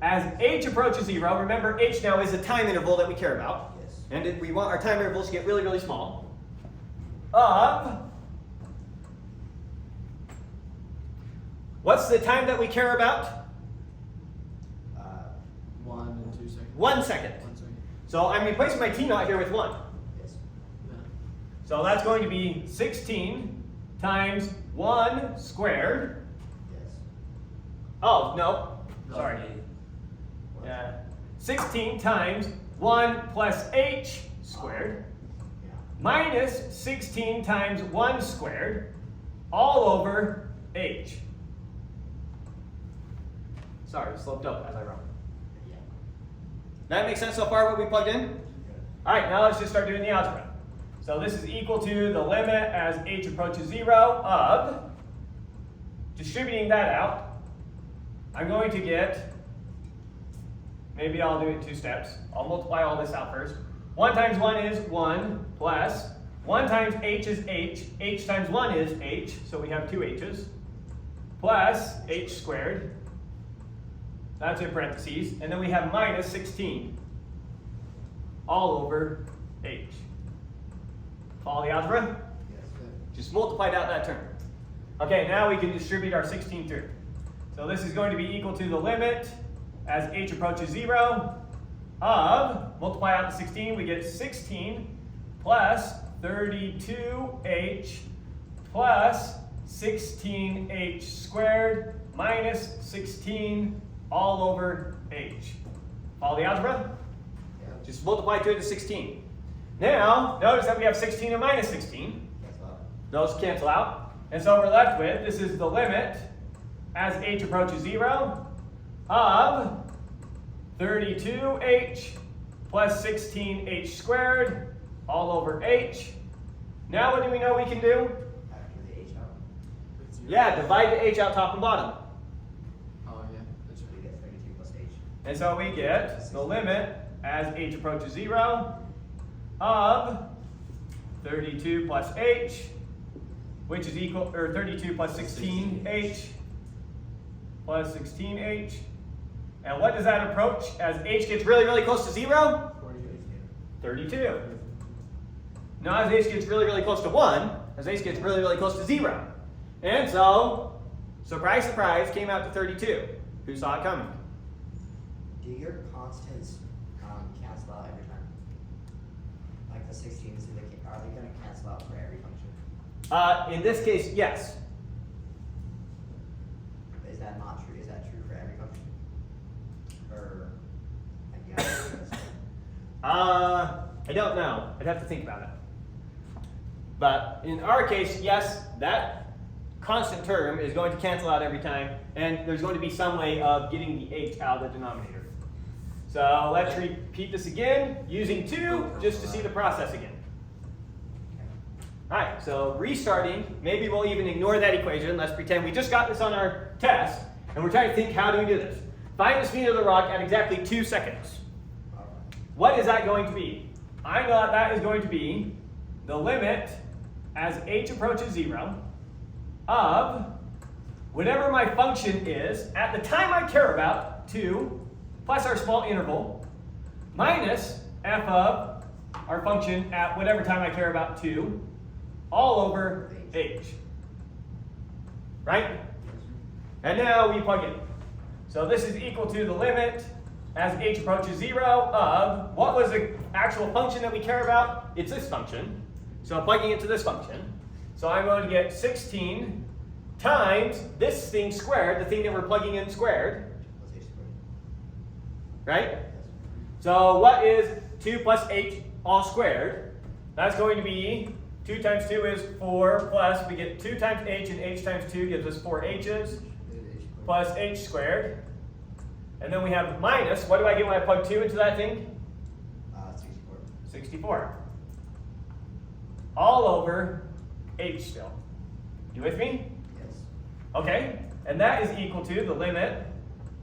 as h approaches 0. Remember, h now is a time interval that we care about. Yes. And we want our time intervals to get really, really small. Of, what's the time that we care about? 1 and 2 seconds. 1 second. 1 second. So I'm replacing my t naught here with 1. Yes. Yeah. So that's going to be 16 times 1 squared. Yes. Oh, no. No. Sorry. What? Yeah. 16 times 1 plus h squared Yeah. minus 16 times 1 squared all over h. Sorry, sloped up as I wrote. Yeah. That makes sense so far what we plugged in? Good. All right, now let's just start doing the algebra. So this is equal to the limit as h approaches 0 of, distributing that out, I'm going to get, maybe I'll do it in 2 steps. I'll multiply all this out first. 1 times 1 is 1 plus 1 times h is h times 1 is h, so we have 2 h's, plus h squared. That's in parentheses, and then we have minus 16 all over h. Follow the algebra? Yes. Just multiplied out that term. Okay, now we can distribute our 16 through. So this is going to be equal to the limit as h approaches 0 of, multiply out the 16, we get 16 plus 32h plus 16h squared minus 16 all over h. Follow the algebra? Yeah. Just multiply through the 16. Now, notice that we have 16 and minus 16. That's up. Those cancel out. And so we're left with, this is the limit as h approaches 0 of 32h plus 16h squared all over h. Now what do we know we can do? After the h out, Yeah, divide the h out top and bottom. Oh yeah, that's we right. get 32 plus h. And so we get the limit as h approaches 0 of 32 plus h, which is equal, or 32 plus 16h plus 16h. And what does that approach as h gets really, really close to 0? 32. Now as h gets really, really close to 1, as h gets really, really close to 0. And so, surprise, surprise, came out to 32. Who saw it coming? Do your constants cancel out every time? Like the 16s, are they going to cancel out for every function? In this case, yes. Is that not true? Is that true for every function? Or, like, yeah. I don't know. I'd have to think about it. But in our case, yes, that constant term is going to cancel out every time, and there's going to be some way of getting the h out of the denominator. So let's repeat this again, using 2, just to see the process again. All right, so restarting, maybe we'll even ignore that equation. Let's pretend we just got this on our test, and we're trying to think, how do we do this? Find the speed of the rock at exactly 2 seconds. What is that going to be? I know that that is going to be the limit as h approaches 0 of whatever my function is at the time I care about, 2, plus our small interval, minus f of our function at whatever time I care about, 2, all over h. Right? And now we plug in. So this is equal to the limit as h approaches 0 of, what was the actual function that we care about? It's this function. So I'm plugging into this function. So I'm going to get 16 times this thing squared, the thing that we're plugging in squared. Plus h squared. Right? So what is 2 plus h all squared? That's going to be 2 times 2 is 4 plus, we get 2 times h, and h times 2 gives us 4 h's plus h squared. And then we have minus, what do I get when I plug 2 into that thing? 64. 64. All over h still. You with me? Yes. Okay, and that is equal to the limit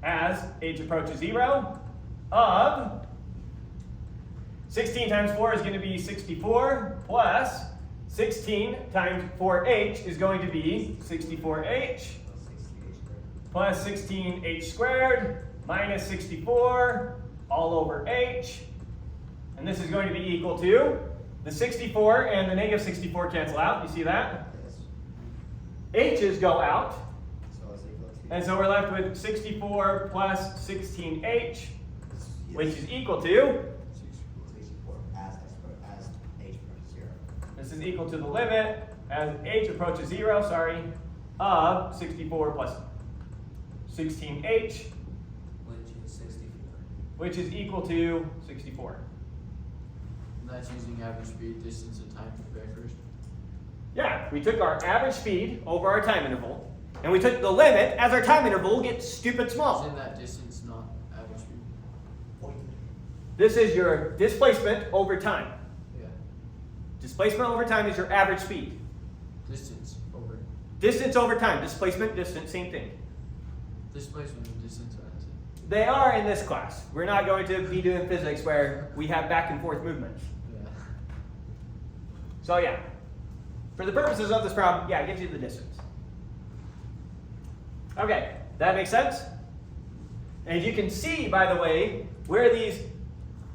as h approaches 0 of 16 times 4 is going to be 64 plus 16 times 4h is going to be 64h Plus 16h squared. plus 16h squared minus 64 all over h. And this is going to be equal to the 64 and the negative 64 cancel out. You see that? Yes. H's go out. So it's equal to. And so we're left with 64 plus 16h, Yes. which is equal to, 64 as h approaches 0. this is equal to the limit as h approaches 0, of 64 plus 16h, Which is 64. which is equal to 64. And that's using average speed, distance, and time for the very first. Yeah, we took our average speed over our time interval, and we took the limit as our time interval gets stupid small. Isn't that distance not average speed? This is your displacement over time. Yeah. Displacement over time is your average speed. Distance over. Distance over time, displacement, distance, same thing. Displacement and distance are the same. They are in this class. We're not going to be doing physics where we have back and forth movements. Yeah. So yeah, for the purposes of this problem, yeah, it gives you the distance. Okay, that makes sense? And you can see, by the way, where these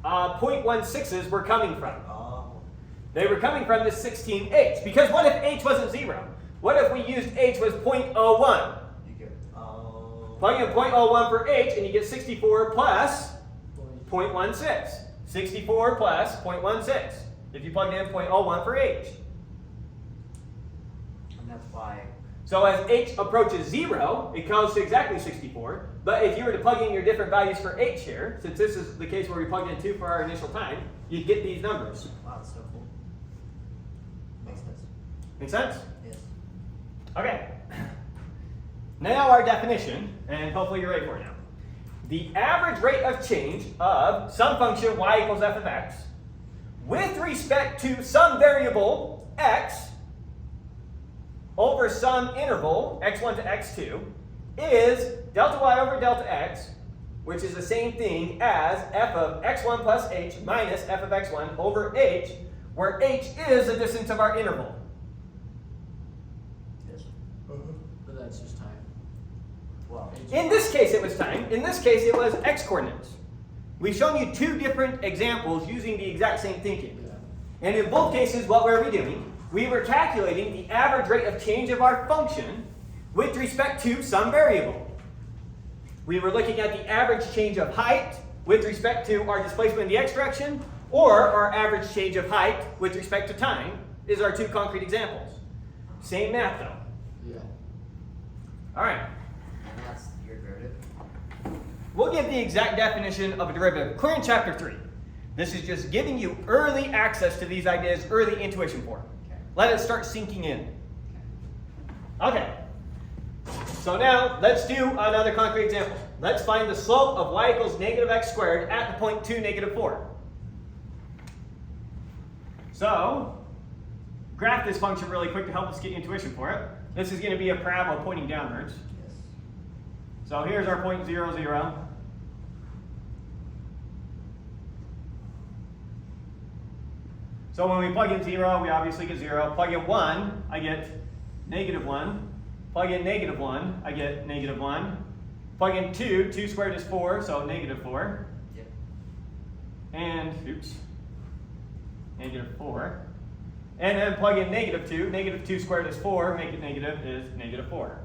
0.16s were coming from. They were coming from this 16h. Because what if h wasn't 0? What if we used h was 0.01? You get. Plug in 0.01 for h, and you get 64 plus 0.16. 64 plus 0.16. If you plug in 0.01 for h. And that's why. So as h approaches 0, it goes to exactly 64. But if you were to plug in your different values for h here, since this is the case where we plugged in 2 for our initial time, you'd get these numbers. Wow, that's so cool. Makes sense. Make sense? Yes. Okay. Now our definition, and hopefully you're ready for it now. The average rate of change of some function y equals f of x with respect to some variable x over some interval x1 to x2 is delta y over delta x, which is the same thing as f of x1 plus h minus f of x1 over h, where h is the distance of our interval. Yes. But that's just time. Well, In this case, it was time. In this case, it was x coordinates. We've shown you two different examples using the exact same thinking. Yeah. And in both cases, what were we doing? We were calculating the average rate of change of our function with respect to some variable. We were looking at the average change of height with respect to our displacement in the x direction, or our average change of height with respect to time is our two concrete examples. Same math though. Yeah. All right. and that's your derivative. We'll give the exact definition of a derivative clear in chapter 3. This is just giving you early access to these ideas, early intuition for them. Okay. Let it start sinking in. Okay. So now let's do another concrete example. Let's find the slope of y equals negative x squared at the point 2, negative 4. So, graph this function really quick to help us get intuition for it. This is going to be a parabola pointing downwards. Yes. So here's our point 0, 0. So when we plug in 0, we obviously get 0. Plug in 1, I get negative 1. Plug in negative 1, I get negative 1. Plug in 2, 2 squared is 4, so negative 4. Yep. And, oops, negative 4. And then plug in negative 2. Negative 2 squared is 4, make it negative is negative 4.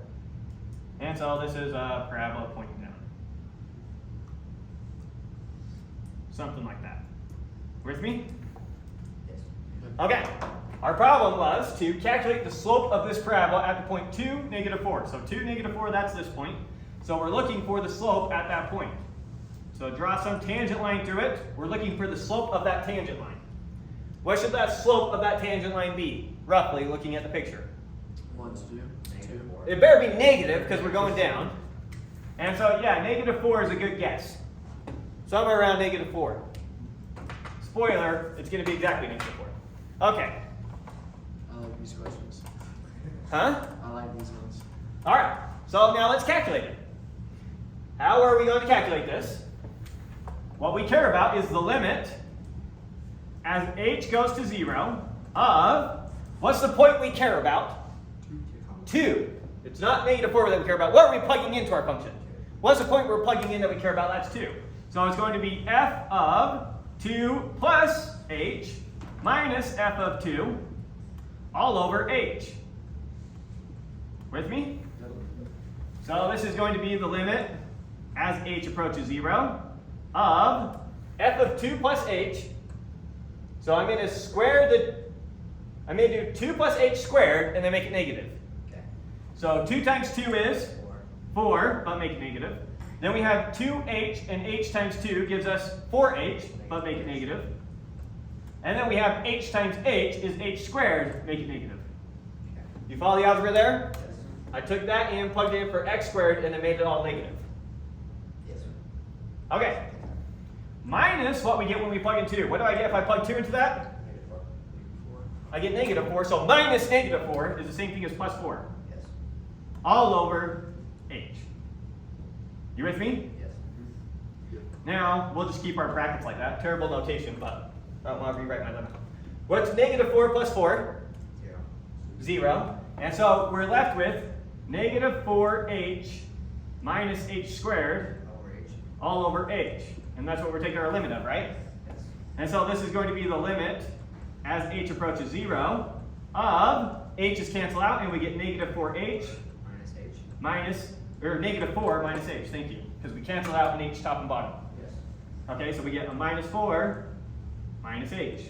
And so this is a parabola pointing down. Something like that. With me? Yes. Okay. Our problem was to calculate the slope of this parabola at the point 2, negative 4. So 2, negative 4, that's this point. So we're looking for the slope at that point. So draw some tangent line through it. We're looking for the slope of that tangent line. What should that slope of that tangent line be, roughly, looking at the picture? 1 to 2. Negative 4. It better be negative, because we're going down. And so, yeah, negative 4 is a good guess. Somewhere around negative 4. Spoiler, it's going to be exactly negative 4. Okay. I like these questions. Huh? I like these ones. All right. So now let's calculate it. How are we going to calculate this? What we care about is the limit as h goes to 0 of, what's the point we care about? 2. It's not negative 4 that we care about. What are we plugging into our function? What's the point we're plugging in that we care about? That's 2. So it's going to be f of 2 plus h minus f of 2 all over h. With me? So this is going to be the limit as h approaches 0 of f of 2 plus h. So I'm going to square I'm going to do 2 plus h squared and then make it negative. Okay. So 2 times 2 is 4. 4, but make it negative. Then we have 2h, and h times 2 gives us 4h, but make it negative. And then we have h times h is h squared, make it negative. Okay. You follow the algebra there? Yes. I took that and plugged it in for x squared and then made it all negative. Yes. Okay. Minus what we get when we plug in 2. What do I get if I plug 2 into that? Negative 4. I get negative 4. So minus negative 4 is the same thing as plus 4. Yes. All over h. You with me? Yes. Now, we'll just keep our brackets like that. Terrible notation, but I don't want to rewrite my limit. What's negative 4 plus 4? 0. 0. And so we're left with negative 4h minus h squared Over h. all over h. And that's what we're taking our limit of, right? Yes. And so this is going to be the limit as h approaches 0 of h's cancel out, and we get negative 4h Minus h. minus, or negative 4 minus h, thank you, because we cancel out an h top and bottom. Yes. Okay, so we get a minus 4 minus h.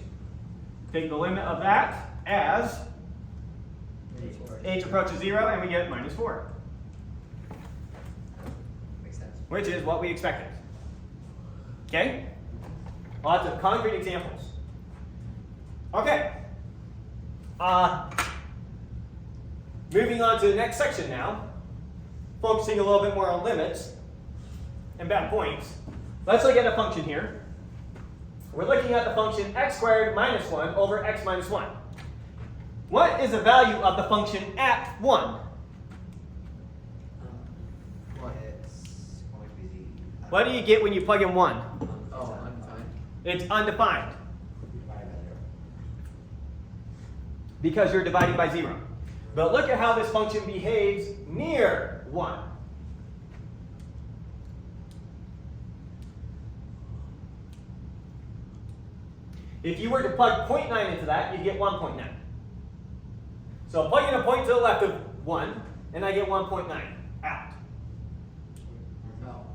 Take the limit of that as h approaches 0, and we get minus 4, Makes sense. which is what we expected. Okay? Lots of concrete examples. Okay. moving on to the next section now, focusing a little bit more on limits and bad points. Let's look at a function here. We're looking at the function x squared minus 1 over x minus 1. What is the value of the function at 1? It's going to be the. What do you get when you plug in 1? Oh, undefined. It's undefined Divided by 0. because you're dividing by 0. But look at how this function behaves near 1. If you were to plug 0.9 into that, you'd get 1.9. So plug in a point to the left of 1, and I get 1.9 out. No.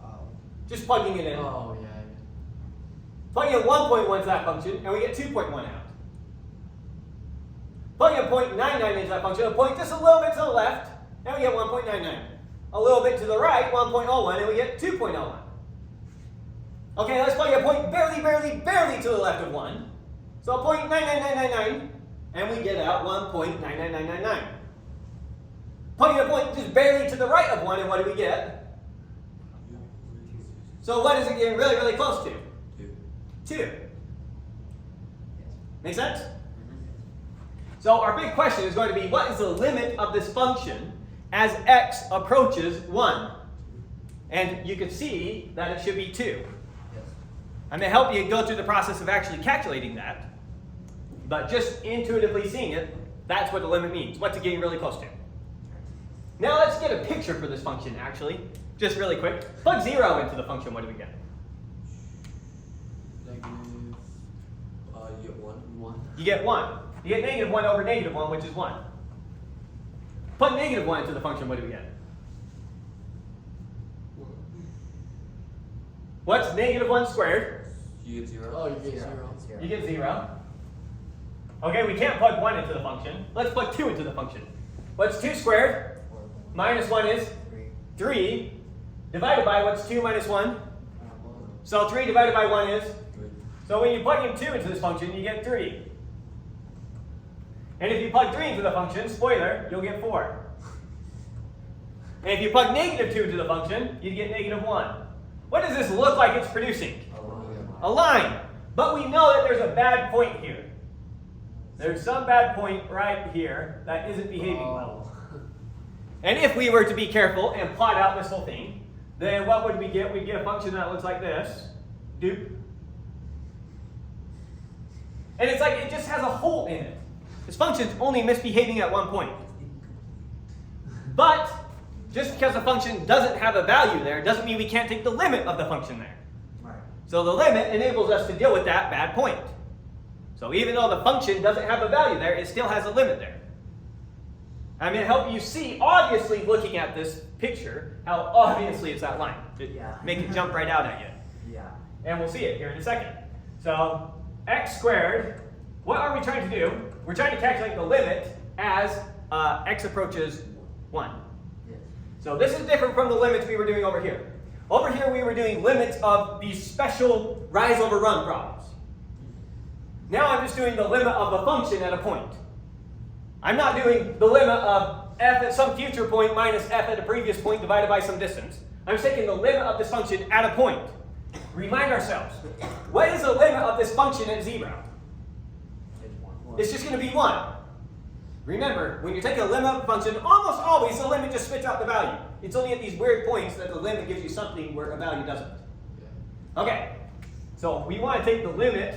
Oh. Just plugging it in. Oh, yeah. Plugging in 1.1 to that function, and we get 2.1 out. Plugging a 0.99 into that function, a point just a little bit to the left, and we get 1.99. A little bit to the right, 1.01, and we get 2.01. Okay, let's plug a point barely to the left of 1. So 0.99999, and we get out 1.99999. Plugging a point just barely to the right of 1, and what do we get? So what is it getting really close to? 2. Yes. Make sense? So our big question is going to be, what is the limit of this function as x approaches 1? And you can see that it should be 2. Yes. I'm going to help you go through the process of actually calculating that. But just intuitively seeing it, that's what the limit means. What's it getting really close to? Now let's get a picture for this function, actually. Just really quick. Plug 0 into the function, what do we get? Negative You get 1. 1. You get 1. You get negative 1 over negative 1, which is 1. Plug negative 1 into the function, what do we get? What's negative 1 squared? You get 0. Oh, you get 0. You get 0. Okay, we can't plug 1 into the function. Let's plug 2 into the function. What's 2 squared? Minus 1 is 3. Divided by, what's 2 minus 1? So 3 divided by 1 is? So when you plug in 2 into this function, you get 3. And if you plug 3 into the function, spoiler, you'll get 4. And if you plug negative 2 into the function, you get negative 1. What does this look like it's producing? A line. But we know that there's a bad point here. There's some bad point right here that isn't behaving well. And if we were to be careful and plot out this whole thing, then what would we get? We'd get a function that looks like this. Doop. And it's like it just has a hole in it. This function's only misbehaving at one point. But just because the function doesn't have a value there doesn't mean we can't take the limit of the function there. Right. So the limit enables us to deal with that bad point. So even though the function doesn't have a value there, it still has a limit there. I'm going to help you see, obviously looking at this picture, how obviously it's that line. Make it jump right out at you. Yeah. And we'll see it here in a second. So x squared, what are we trying to do? We're trying to calculate the limit as x approaches 1. Yes. So this is different from the limits we were doing over here. Over here we were doing limits of these special rise over run problems. Now I'm just doing the limit of a function at a point. I'm not doing the limit of f at some future point minus f at a previous point divided by some distance. I'm just taking the limit of this function at a point. Remind ourselves, what is the limit of this function at 0? It's 1. It's just going to be 1. Remember, when you're taking a limit of a function, almost always the limit just spits out the value. It's only at these weird points that the limit gives you something where a value doesn't. Okay, so we want to take the limit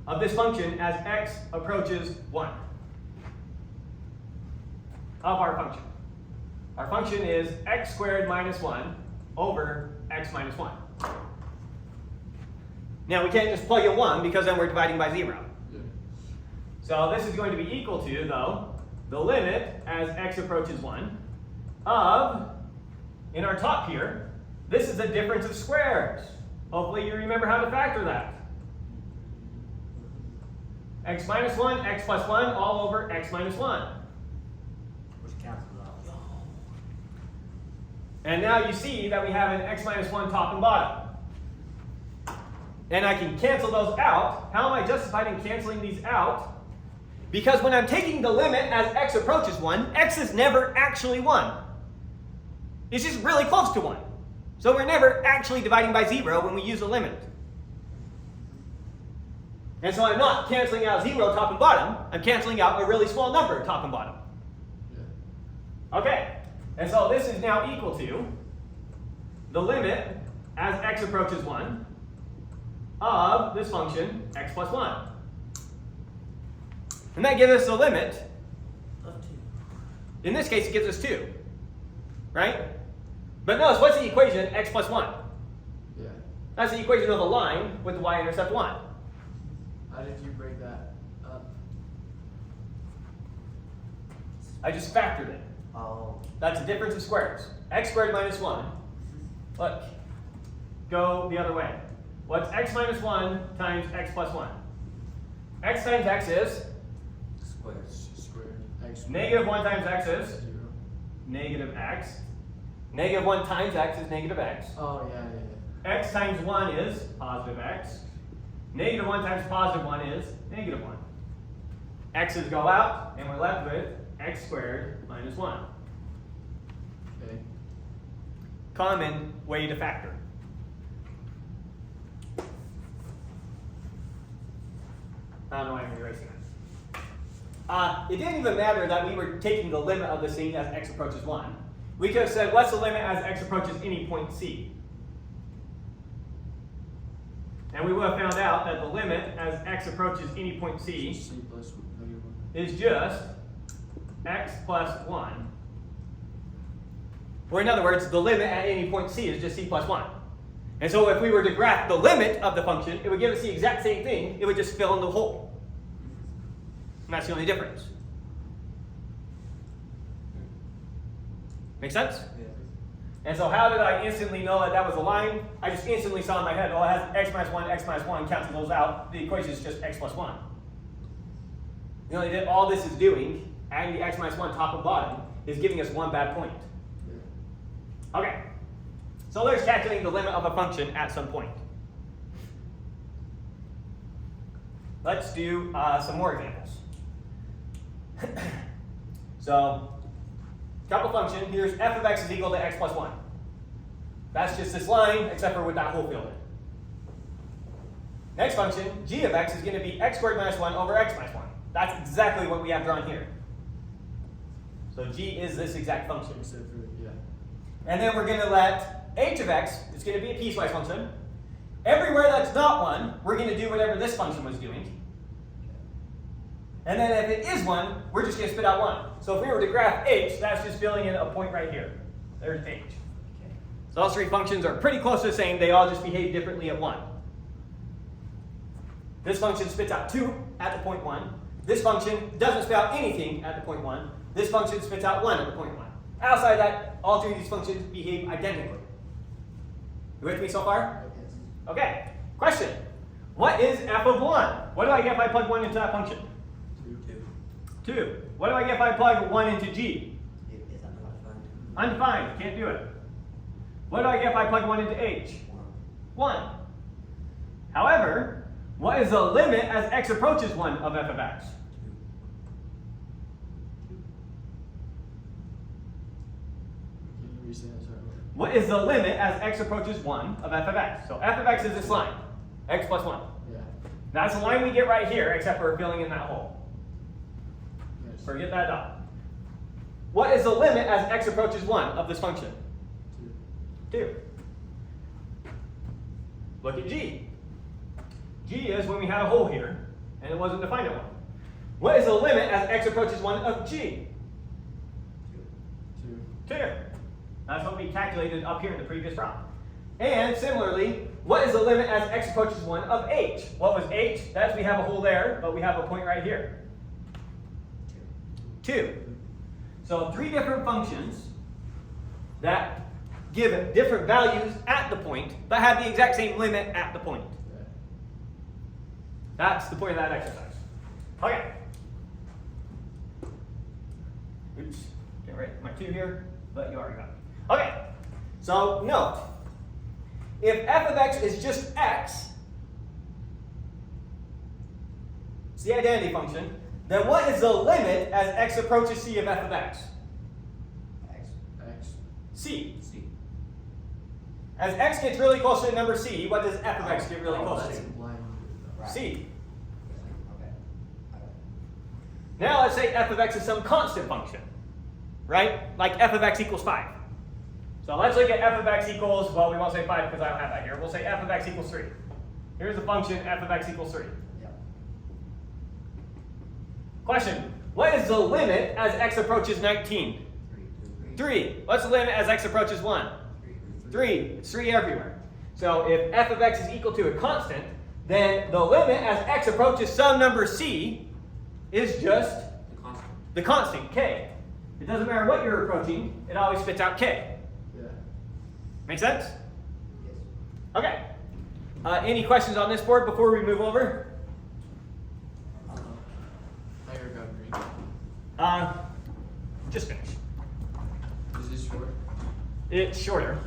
of this function as x approaches 1 of our function. Our function is x squared minus 1 over x minus 1. Now we can't just plug in 1 because then we're dividing by 0. So this is going to be equal to, though, the limit as x approaches 1 of, in our top here, this is the difference of squares. Hopefully you remember how to factor that. X minus 1, x plus 1, all over x minus 1. Which cancels out. And now you see that we have an x minus 1 top and bottom. And I can cancel those out. How am I justified in canceling these out? Because when I'm taking the limit as x approaches 1, x is never actually 1. It's just really close to 1. So we're never actually dividing by 0 when we use a limit. And so I'm not canceling out 0 top and bottom. I'm canceling out a really small number top and bottom. Yeah. Okay, and so this is now equal to the limit as x approaches 1 of this function x plus 1. And that gives us the limit. Of 2. In this case, it gives us 2. Right? But notice, what's the equation x plus 1? Yeah. That's the equation of a line with the y-intercept 1. How did you break that up? I just factored it. Oh, That's the difference of squares. X squared minus 1. Look, go the other way. What's x minus 1 times x plus 1? X times x is Squares. Squared. X. negative 1 times x is 0. negative x. Negative 1 times x is negative x. Oh, yeah, yeah, yeah. X times 1 is positive x. Negative 1 times positive 1 is negative 1. X's go out, and we're left with x squared minus 1. Okay. Common way to factor. I don't know why I'm erasing that. It didn't even matter that we were taking the limit of this thing as x approaches 1. We could have said, what's the limit as x approaches any point c? And we would have found out that the limit as x approaches any point c C plus negative 1. is just x plus 1. Or in other words, the limit at any point c is just c plus 1. And so if we were to graph the limit of the function, it would give us the exact same thing. It would just fill in the hole. And that's the only difference. Make sense? Yeah. And so how did I instantly know that that was a line? I just instantly saw in my head, oh, it has x minus 1, counting those out. The equation is just x plus 1. You know, that all this is doing, adding the x minus 1 top and bottom, is giving us one bad point. Yeah. Okay, so there's calculating the limit of a function at some point. Let's do some more examples. So, couple function, here's f of x is equal to x plus 1. That's just this line, except for with that hole filled in. Next function, g of x is going to be x squared minus 1 over x minus 1. That's exactly what we have drawn here. So g is this exact function. Except for, yeah. And then we're going to let h of x, it's going to be a piecewise function. Everywhere that's not 1, we're going to do whatever this function was doing. And then if it is 1, we're just going to spit out 1. So if we were to graph h, that's just filling in a point right here. There's h. okay. So those three functions are pretty close to the same. They all just behave differently at 1. This function spits out 2 at the point 1. This function doesn't spit out anything at the point 1. This function spits out 1 at the point 1. Outside that, all three of these functions behave identically. You with me so far? Yes. Okay. Question. What is f of 1? What do I get if I plug 1 into that function? 2. 2. What do I get if I plug 1 into g? It is undefined. Undefined. Can't do it. What do I get if I plug 1 into h? 1. However, what is the limit as x approaches 1 of f of x? 2. Can you restate that? Sorry. What is the limit as x approaches 1 of f of x? So f of x is this line, x plus 1. Yeah. That's the line we get right here, except for filling in that hole. Yes. Forget that dot. What is the limit as x approaches 1 of this function? 2. 2. Look at g. G is when we had a hole here, and it wasn't defined at 1. What is the limit as x approaches 1 of g? 2. 2. That's what we calculated up here in the previous problem. And similarly, what is the limit as x approaches 1 of h? What was h? That's we have a hole there, but we have a point right here. 2. So 3 different functions that give different values at the point, but have the exact same limit at the point. Yeah. That's the point of that exercise. Okay. Oops. Can't write my 2 here, but you already got it. Okay. So note, if f of x is just x, it's the identity function, then what is the limit as x approaches c of f of x? X. X. C. C. As x gets really close to the number c, what does f of x get really close That's to? implying Right. C. Okay. Okay. Now let's say f of x is some constant function, right? Like f of x equals 5. So let's look at f of x equals, well, we won't say 5 because I don't have that here. We'll say f of x equals 3. Here's the function f of x equals 3. Yep. Question, what is the limit as x approaches 19? 3. What's the limit as x approaches 1? 3. It's 3 everywhere. So if f of x is equal to a constant, then the limit as x approaches some number c is just The constant. the constant, k. It doesn't matter what you're approaching, it always spits out k. Yeah. Make sense? Yes. Okay. Any questions on this board before we move over? Higher got green. Just finish. Is this short? It's shorter.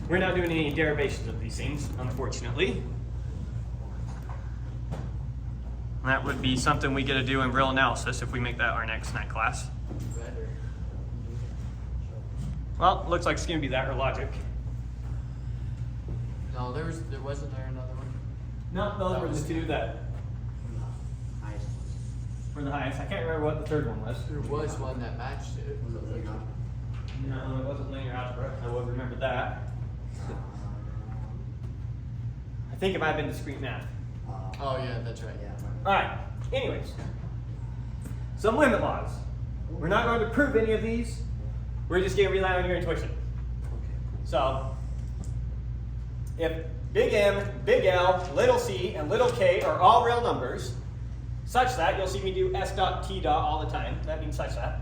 We're not doing any derivations of these things, unfortunately. That would be something we get to do in real analysis if we make that our next night class. Better. Well, looks like it's going to be that or logic. No, wasn't there another one? No, those were the two that Highest were the highest. I can't remember what the third one was. There was one that matched it. one. Was it linear? No, it wasn't linear algebra. I would remember that. I think it might have been discrete math. Oh yeah, that's right. Yeah. All right. Anyways, some limit laws. We're not going to prove any of these. We're just going to rely on your intuition. So, if big M, big L, little c, and little k are all real numbers, such that, you'll see me do s dot t dot all the time. That means such that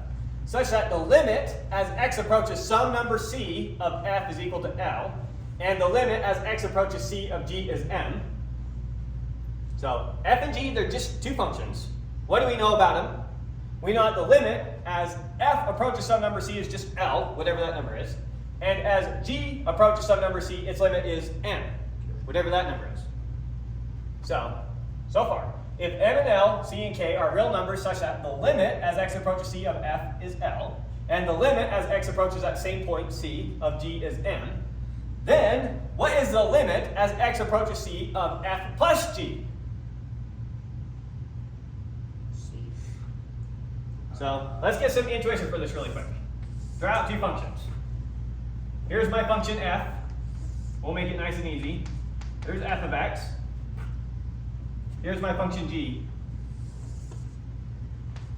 the limit as x approaches some number c of f is equal to L, and the limit as x approaches c of g is m. So f and g, they're just two functions. What do we know about them? We know that the limit as f approaches some number c is just L, whatever that number is. And as g approaches some number c, its limit is m, whatever that number is. So far, if m and L, c and k are real numbers such that the limit as x approaches c of f is L, and the limit as x approaches that same point c of g is m, then what is the limit as x approaches c of f plus g? So let's get some intuition for this really quick. Throw out two functions. Here's my function f. We'll make it nice and easy. There's f of x. Here's my function g.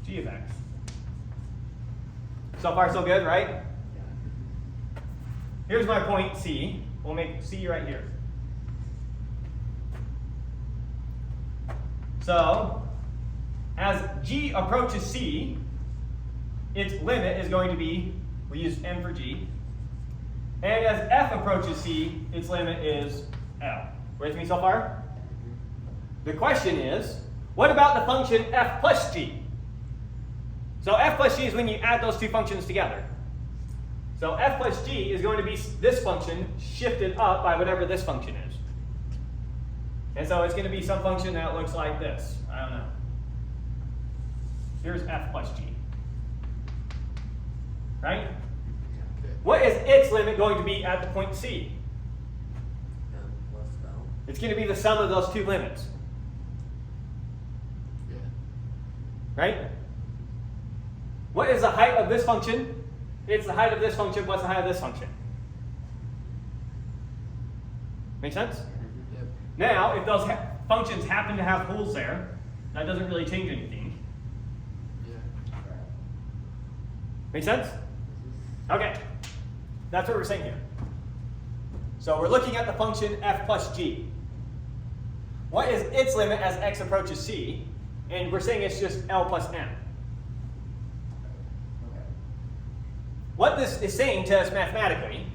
G of x. So far so good, right? Here's my point c. We'll make c right here. So, as g approaches c, its limit is going to be, we use m for g, and as f approaches c, its limit is L. With me so far? The question is, what about the function f plus g? So f plus g is when you add those two functions together. So f plus g is going to be this function shifted up by whatever this function is. And so it's going to be some function that looks like this. I don't know. Here's f plus g. Right? Okay. What is its limit going to be at the point c? M plus L. It's going to be the sum of those two limits. Yeah. Right? What is the height of this function? It's the height of this function. What's the height of this function? Make sense? Yep. Now, if those functions happen to have holes there, that doesn't really change anything. Yeah. Make sense? Okay. That's what we're saying here. So we're looking at the function f plus g. What is its limit as x approaches c? And we're saying it's just L plus m. What this is saying to us mathematically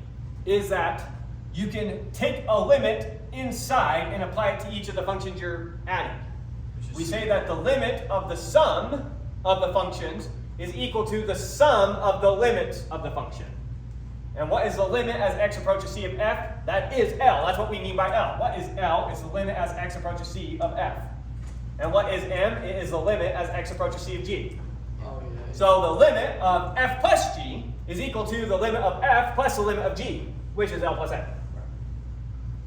is that you can take a limit inside and apply it to each of the functions you're adding. We say that the limit of the sum of the functions is equal to the sum of the limits of the function. And what is the limit as x approaches c of f? That is L. That's what we mean by L. What is L? It's the limit as x approaches c of f. And what is M? It is the limit as x approaches c of g. Oh, yeah. So the limit of f plus g is equal to the limit of f plus the limit of g, which is L plus M.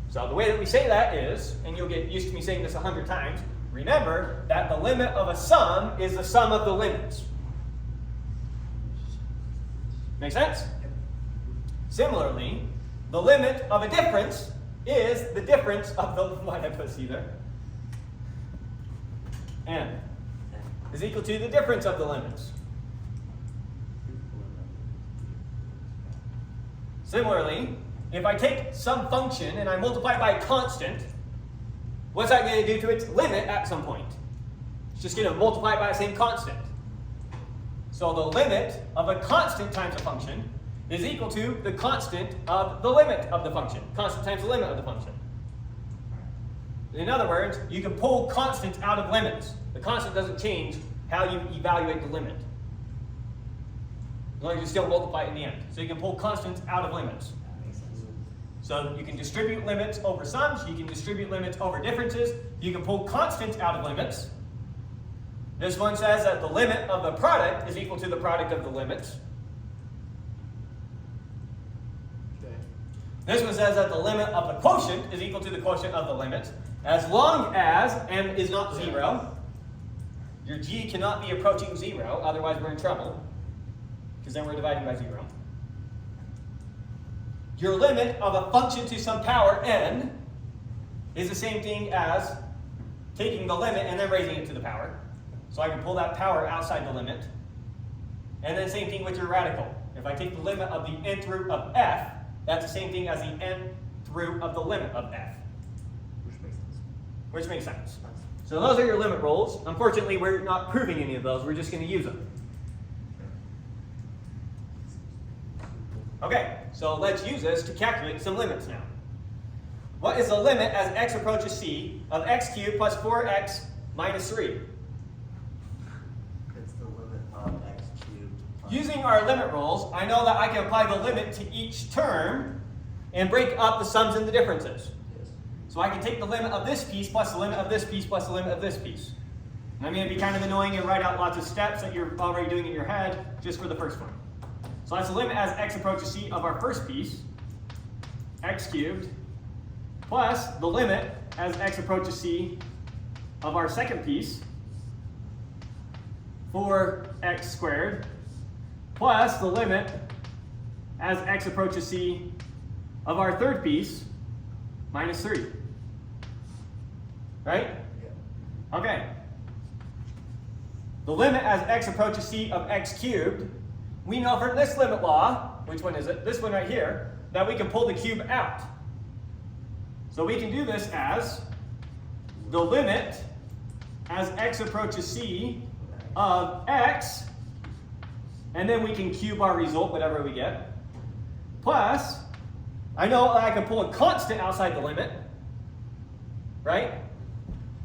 So the way that we say that is, and you'll get used to me saying this 100 times, remember that the limit of a sum is the sum of the limits. Make sense? Similarly, the limit of a difference is the difference of the, why did I put C there? N is equal to the difference of the limits. Similarly, if I take some function and I multiply it by a constant, what's that going to do to its limit at some point? It's just going to multiply it by the same constant. So the limit of a constant times a function is equal to the constant of the limit of the function. Constant times the limit of the function. In other words, you can pull constants out of limits. The constant doesn't change how you evaluate the limit. As long as you still multiply it in the end. So you can pull constants out of limits. That makes sense. So you can distribute limits over sums, you can distribute limits over differences, you can pull constants out of limits. This one says that the limit of the product is equal to the product of the limits. Okay. This one says that the limit of the quotient is equal to the quotient of the limits, as long as m is not 0. Your g cannot be approaching 0, otherwise we're in trouble, because then we're dividing by 0. Your limit of a function to some power n is the same thing as taking the limit and then raising it to the power. So I can pull that power outside the limit. And then same thing with your radical. If I take the limit of the nth root of f, that's the same thing as the nth root of the limit of f. Which makes sense. So those are your limit rules. Unfortunately, we're not proving any of those. We're just going to use them. Okay, so let's use this to calculate some limits now. What is the limit as x approaches c of x cubed plus 4x minus 3? It's the limit of x cubed. Using our limit rules, I know that I can apply the limit to each term and break up the sums and the differences. Yes. So I can take the limit of this piece plus the limit of this piece plus the limit of this piece. And I'm going to be kind of annoying and write out lots of steps that you're already doing in your head just for the first one. So that's the limit as x approaches c of our first piece, x cubed, plus the limit as x approaches c of our second piece, 4x squared, plus the limit as x approaches c of our third piece, minus 3. Right? Yeah. Okay. The limit as x approaches c of x cubed, we know from this limit law, which one is it? This one right here, that we can pull the cube out. So we can do this as the limit as x approaches c of x, and then we can cube our result, whatever we get, plus, I know that I can pull a constant outside the limit, right?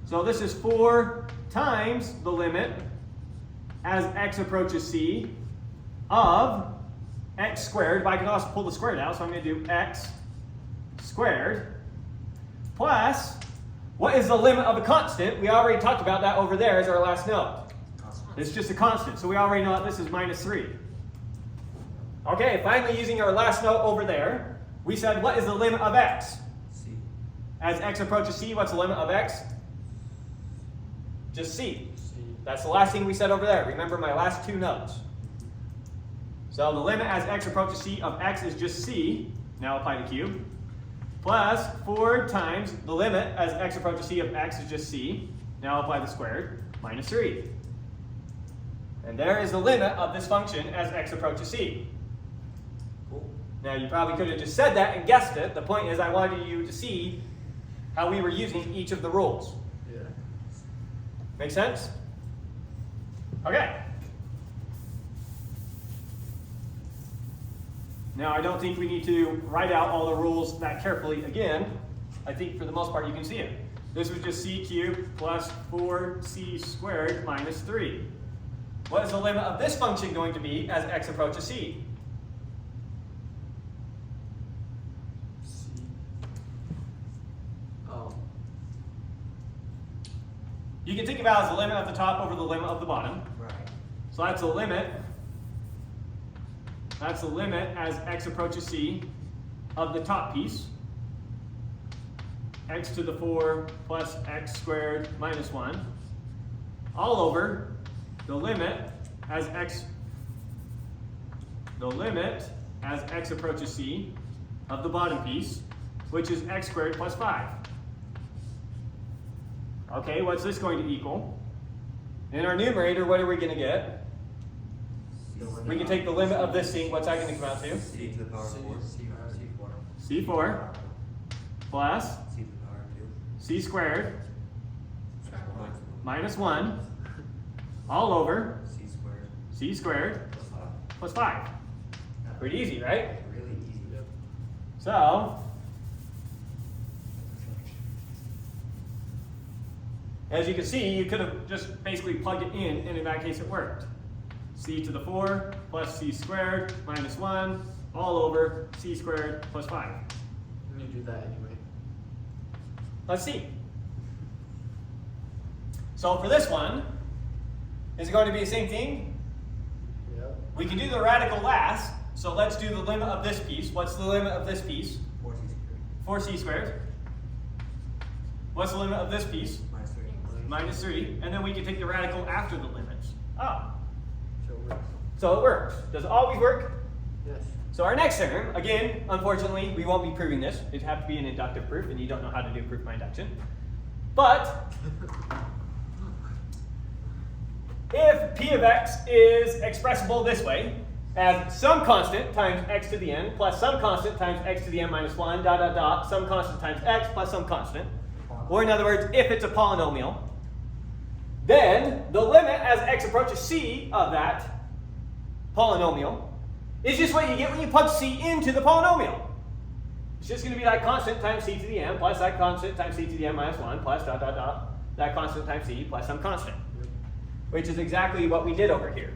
So this is 4 times the limit as x approaches c of x squared, but I can also pull the squared out, so I'm going to do x squared plus, what is the limit of a constant? We already talked about that over there as our last note. It's just a constant, so we already know that this is minus 3. Okay, finally using our last note over there, we said what is the limit of x? C. As x approaches c, what's the limit of x? Just c. C. That's the last thing we said over there. Remember my last 2 notes. So the limit as x approaches c of x is just c. Now apply the cube. Plus 4 times the limit as x approaches c of x is just c. Now apply the squared. Minus 3. And there is the limit of this function as x approaches c. Cool. Now you probably could have just said that and guessed it. The point is I wanted you to see how we were using each of the rules. Yeah. Make sense? Okay. Now I don't think we need to write out all the rules that carefully again. I think for the most part you can see it. This was just c cubed plus 4c squared minus 3. What is the limit of this function going to be as x approaches c? you can think about it as the limit of the top over the limit of the bottom. Right. So that's the limit. That's the limit as x approaches c of the top piece. X to the 4 plus x squared minus 1. All over the limit as x approaches c of the bottom piece, which is x squared plus 5. Okay, what's this going to equal? In our numerator, what are we going to get? We can take the limit of this thing. What's that going to come out to? C to the power of 4. C4. C4 plus C to the power of 2. c squared Minus minus 1 all over C squared c squared plus 5. plus 5. Pretty easy, right? Really easy. So, as you can see, you could have just basically plugged it in, and in that case it worked. C to the 4 plus c squared minus 1 all over c squared plus 5. And you do that anyway. Let's see. So for this one, is it going to be the same thing? Yep. We can do the radical last, so let's do the limit of this piece. What's the limit of this piece? 4C squared. 4c squared. What's the limit of this piece? Minus 3. Minus 3. And then we can take the radical after the limits. Oh, So it works. so it works. Does it always work? Yes. So our next theorem, again, unfortunately, we won't be proving this. It'd have to be an inductive proof, and you don't know how to do proof by induction. But if p of x is expressible this way, as some constant times x to the n plus some constant times x to the n minus 1, dot, dot, dot, some constant times x plus some constant, or in other words, if it's a polynomial, then the limit as x approaches c of that polynomial is just what you get when you plug c into the polynomial. It's just going to be that constant times c to the n plus that constant times c to the n minus 1 plus dot, dot, dot, that constant times c plus some constant, which is exactly what we did over here.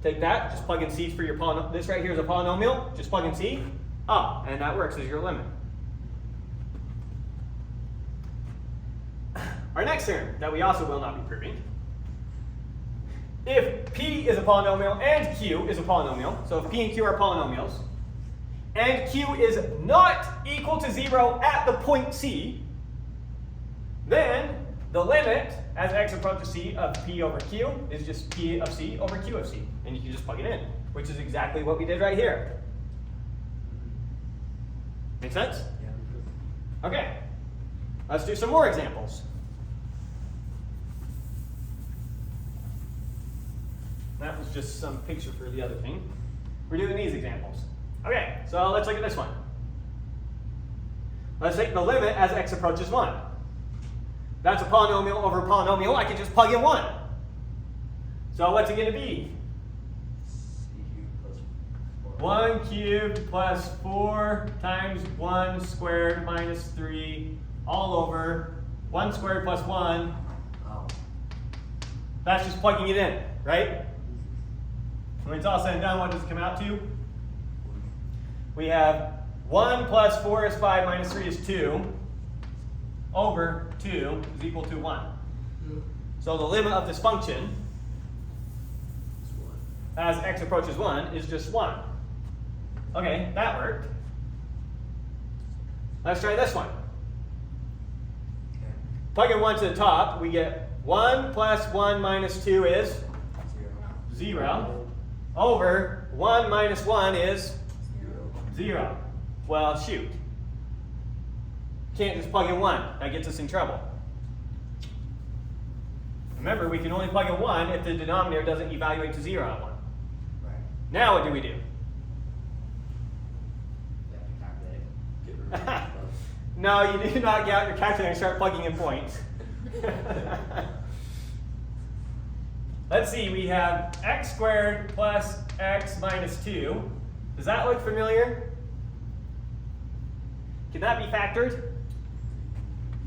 Take that, just plug in c for your polynomial. This right here is a polynomial, just plug in c, and that works as your limit. Our next theorem that we also will not be proving. If p is a polynomial and q is a polynomial, so if p and q are polynomials, and q is not equal to 0 at the point c, then the limit as x approaches c of p over q is just p of c over q of c. And you can just plug it in, which is exactly what we did right here. Make sense? Yeah. Okay. Let's do some more examples. That was just some picture for the other thing. We're doing these examples. Okay, so let's look at this one. Let's take the limit as x approaches 1. That's a polynomial over polynomial. I can just plug in 1. So what's it going to be? C cubed plus 4. 1 cubed plus 4 times 1 squared minus 3 all over 1 squared plus 1. Oh. That's just plugging it in, right? When it's all said and done, what does it come out to? We have 1 plus 4 is 5 minus 3 is 2 over 2 is equal to 1. So the limit of this function as x approaches 1 is just 1. Okay, that worked. Let's try this one. Okay. Plug in 1 to the top, we get 1 plus 1 minus 2 is 0 over 1 minus 1 is 0. Well, shoot. Can't just plug in 1. That gets us in trouble. Remember, we can only plug in 1 if the denominator doesn't evaluate to 0 at 1. Right. Now what do we do? You have to calculate it. Get rid of the plus. No, you do not get out your calculator and start plugging in points. Let's see, we have x squared plus x minus 2. Does that look familiar? Can that be factored?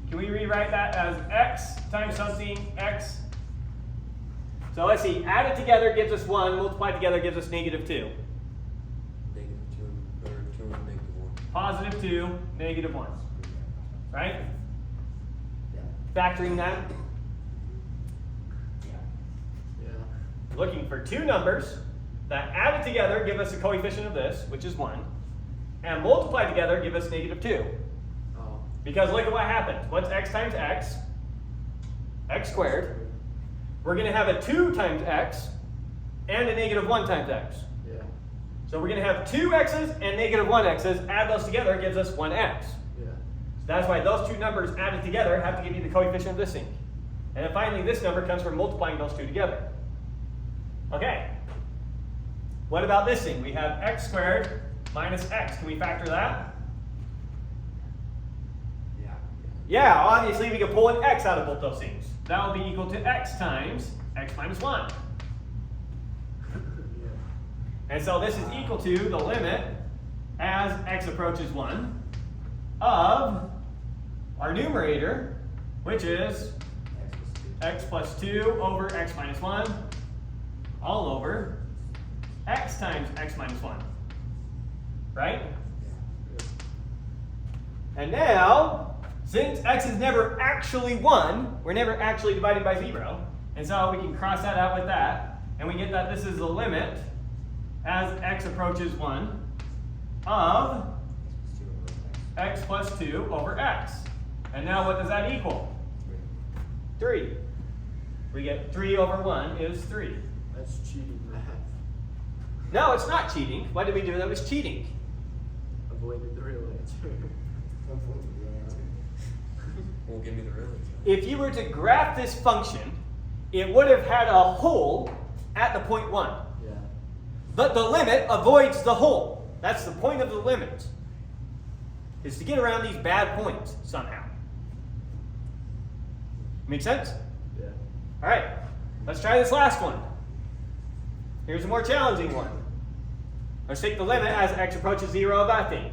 Can we rewrite that as x times something, x? So let's see, add it together gives us 1, multiply together gives us negative 2. Negative 2 or 2 and negative 1. Positive 2, negative 1. Right? Yeah. Factoring that. looking for two numbers that added together give us a coefficient of this, which is 1, and multiplied together give us -2. Oh. Because look at what happens. What's x times x? X squared. We're going to have a 2 times x and a -1 times x. Yeah. So we're going to have 2 x's and -1 x's. Add those together gives us 1x. Yeah. So that's why those two numbers added together have to give you the coefficient of this thing. And then finally, this number comes from multiplying those two together. Okay. What about this thing? We have x squared minus x. Can we factor that? Yeah. Yeah, obviously we can pull an x out of both those things. That will be equal to x times x minus 1. And so this is equal to the limit as x approaches 1 of our numerator, which is x plus 2 over x minus 1 all over x times x minus 1. Right? And now, since x is never actually 1, we're never actually divided by 0, and so we can cross that out with that, and we get that this is the limit as x approaches 1 of x plus 2 over x. And now what does that equal? 3. We get 3 over 1 is 3. That's cheating math. No, it's not cheating. What did we do that was cheating? Avoided the real answer. Won't give me the real answer. If you were to graph this function, it would have had a hole at the point 1. Yeah. But the limit avoids the hole. That's the point of the limit, is to get around these bad points somehow. Make sense? Yeah. All right, let's try this last one. Here's a more challenging one. Let's take the limit as x approaches 0 of that thing.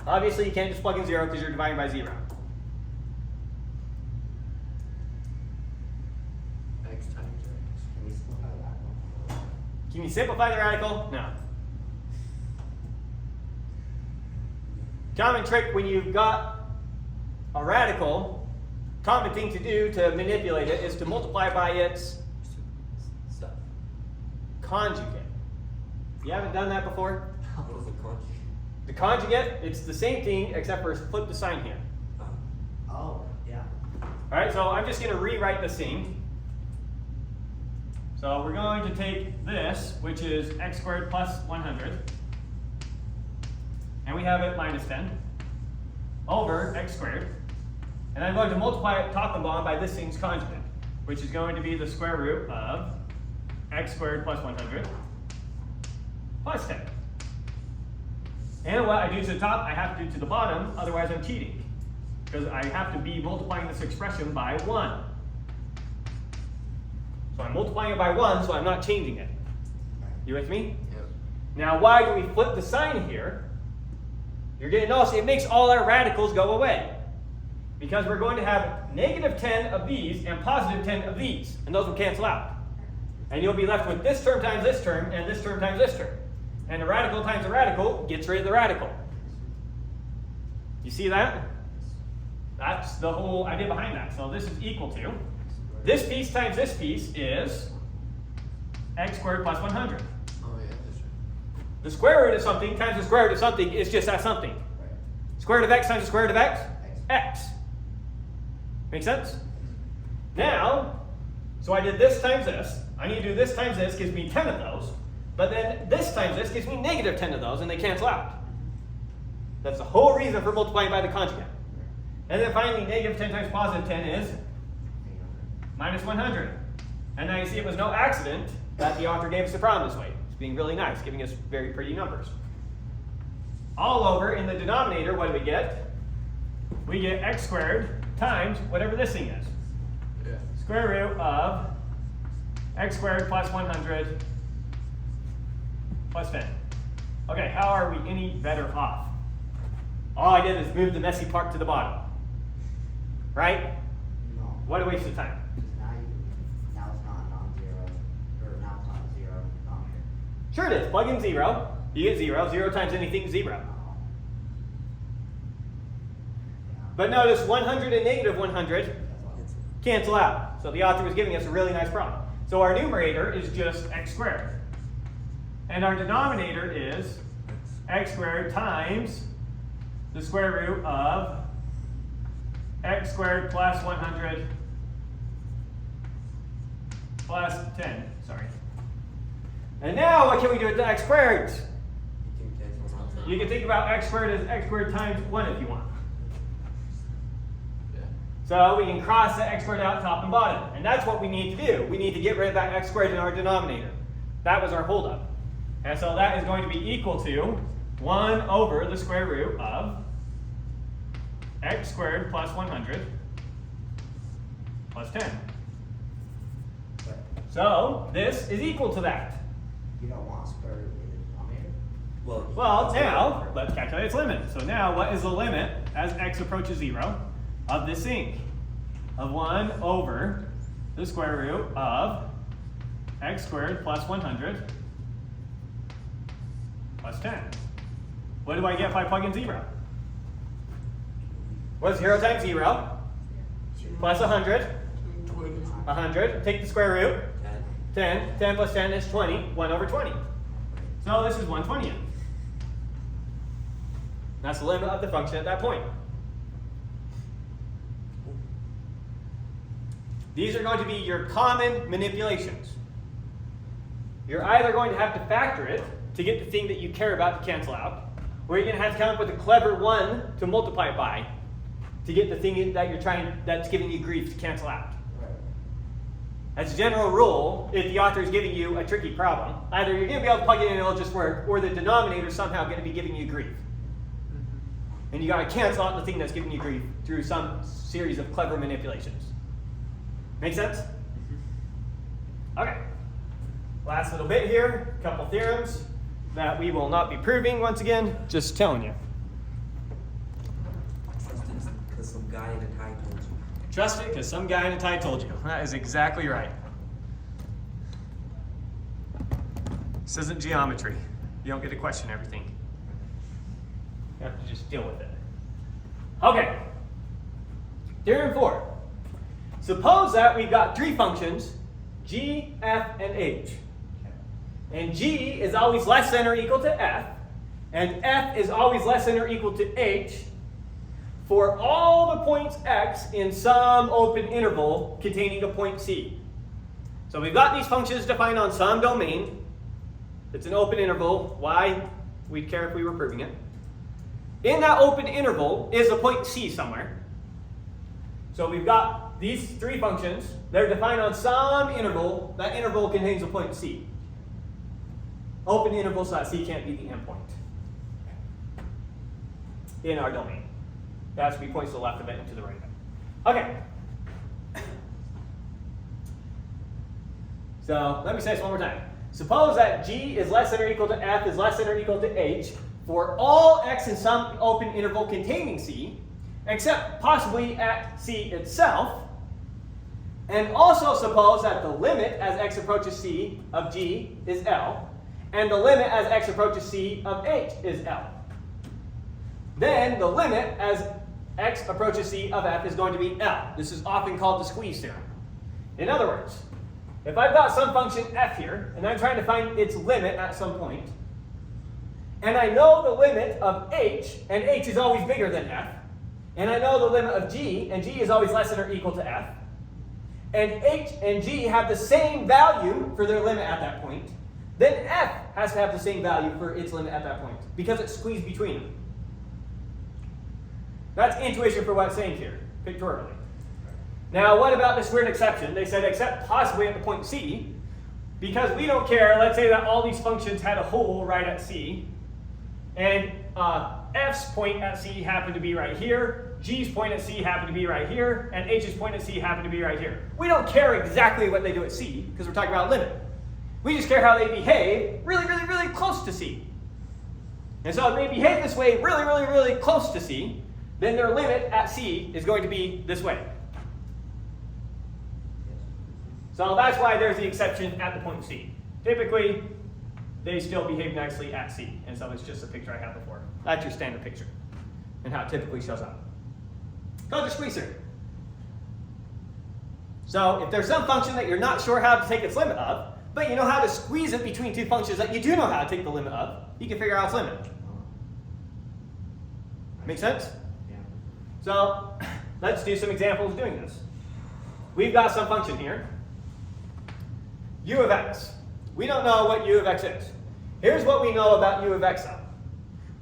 Obviously, you can't just plug in 0 because you're dividing by 0. X times x. Can we simplify that one? Can you simplify the radical? No. Common trick when you've got a radical, common thing to do to manipulate it is to multiply by its Stuff. conjugate. You haven't done that before? What is the conjugate? The conjugate, it's the same thing except for flip the sign here. Oh, yeah. All right, so I'm just going to rewrite this thing. So we're going to take this, which is x squared plus 100, and we have it minus 10, over x squared. And I'm going to multiply it top and bottom by this thing's conjugate, which is going to be the square root of x squared plus 100 plus 10. And what I do to the top, I have to do to the bottom, otherwise I'm cheating. Because I have to be multiplying this expression by 1. So I'm multiplying it by 1, so I'm not changing it. You with me? Yep. Now why do we flip the sign here? You're going to notice it makes all our radicals go away. Because we're going to have negative 10 of these and positive 10 of these. And those will cancel out. And you'll be left with this term times this term and this term times this term. And the radical times the radical gets rid of the radical. You see that? That's the whole idea behind that. So this is equal to, this piece times this piece is x squared plus 100. Oh yeah, that's right. The square root of something times the square root of something is just that something. Right. Square root of x times the square root of x? X. Make sense? Now, so I did this times this. I need to do this times this, gives me 10 of those. But then this times this gives me negative 10 of those, and they cancel out. That's the whole reason for multiplying by the conjugate. And then finally, negative 10 times positive 10 is minus 100. And now you see it was no accident that the author gave us the problem this way. It's being really nice, giving us very pretty numbers. All over in the denominator, what do we get? We get x squared times whatever this thing is. Yeah. Square root of x squared plus 100 plus 10. Okay, how are we any better off? All I did is move the messy part to the bottom. Right? No. What a waste of time. Now it's not non-zero, or now it's not a zero denominator. Sure it is. Plug in 0. You get 0. 0 times anything is 0. No. Yeah. But notice 100 and negative 100 That's all. cancel out. So the author was giving us a really nice problem. So So our numerator is just x squared. And our denominator is x squared times the square root of x squared plus 100 plus 10, sorry. And now what can we do with the x squared? You can cancel out. You can think about x squared as x squared times 1 if you want. Yeah. So we can cross the x squared out top and bottom. And that's what we need to do. We need to get rid of that x squared in our denominator. That was our holdup. And so that is going to be equal to 1 over the square root of x squared plus 100 plus 10. But So this is equal to that. you don't want square root in the denominator. Well, now let's calculate its limit. So now what is the limit as x approaches 0 of this thing? Of 1 over the square root of x squared plus 100 plus 10. What do I get if I plug in 0? What's 0 times 0? Plus 100. 100. Take the square root. 10. 10 plus 10 is 20. 1 over 20. So this is 1/20th. That's the limit of the function at that point. These are going to be your common manipulations. You're either going to have to factor it to get the thing that you care about to cancel out, or you're going to have to come up with a clever one to multiply it by to get the thing that you're that's giving you grief to cancel out. As a general rule, if the author is giving you a tricky problem, either you're going to be able to plug it in and it'll just work, or the denominator is somehow going to be giving you grief. And you got to cancel out the thing that's giving you grief through some series of clever manipulations. Make sense? Okay. Last little bit here, a couple theorems that we will not be proving once again, just telling you. Because some guy in a tie told you. Trust it, because some guy in a tie told you. That is exactly right. This isn't geometry. You don't get to question everything. You have to just deal with it. Okay. Theorem 4. Suppose that we've got three functions, g, f, and h. And g is always less than or equal to f, and f is always less than or equal to h for all the points x in some open interval containing a point c. So we've got these functions defined on some domain. It's an open interval. Why we'd care if we were proving it. In that open interval is a point c somewhere. So we've got these three functions. They're defined on some interval. That interval contains a point c. Open interval so that c can't be the endpoint in our domain. That has to be points to the left of it and to the right of it. Okay. So let me say this one more time. Suppose that g is less than or equal to f is less than or equal to h for all x in some open interval containing c, except possibly at c itself. And also suppose that the limit as x approaches c of g is L, and the limit as x approaches c of h is L. Then the limit as x approaches c of f is going to be L. This is often called the squeeze theorem. In other words, if I've got some function f here, and I'm trying to find its limit at some point, and I know the limit of h, and h is always bigger than f, and I know the limit of g, and g is always less than or equal to f, and h and g have the same value for their limit at that point, then f has to have the same value for its limit at that point, because it's squeezed between them. That's intuition for what it's saying here, pictorially. Now, what about this weird exception? They said except possibly at the point c, because we don't care. Let's say that all these functions had a hole right at c, and f's point at c happened to be right here, g's point at c happened to be right here, and h's point at c happened to be right here. We don't care exactly what they do at c, because we're talking about limit. We just care how they behave really, really, really close to c. And so if they behave this way really, really, really close to c, then their limit at c is going to be this way. So that's why there's the exception at the point c. Typically, they still behave nicely at c. And so it's just a picture I had before. That's your standard picture and how it typically shows up. Conjugate squeeze theorem. So if there's some function that you're not sure how to take its limit of, but you know how to squeeze it between two functions that you do know how to take the limit of, you can figure out its limit. Make sense? Yeah. So let's do some examples of doing this. We've got some function here, u of x. We don't know what u of x is. Here's what we know about u of x though.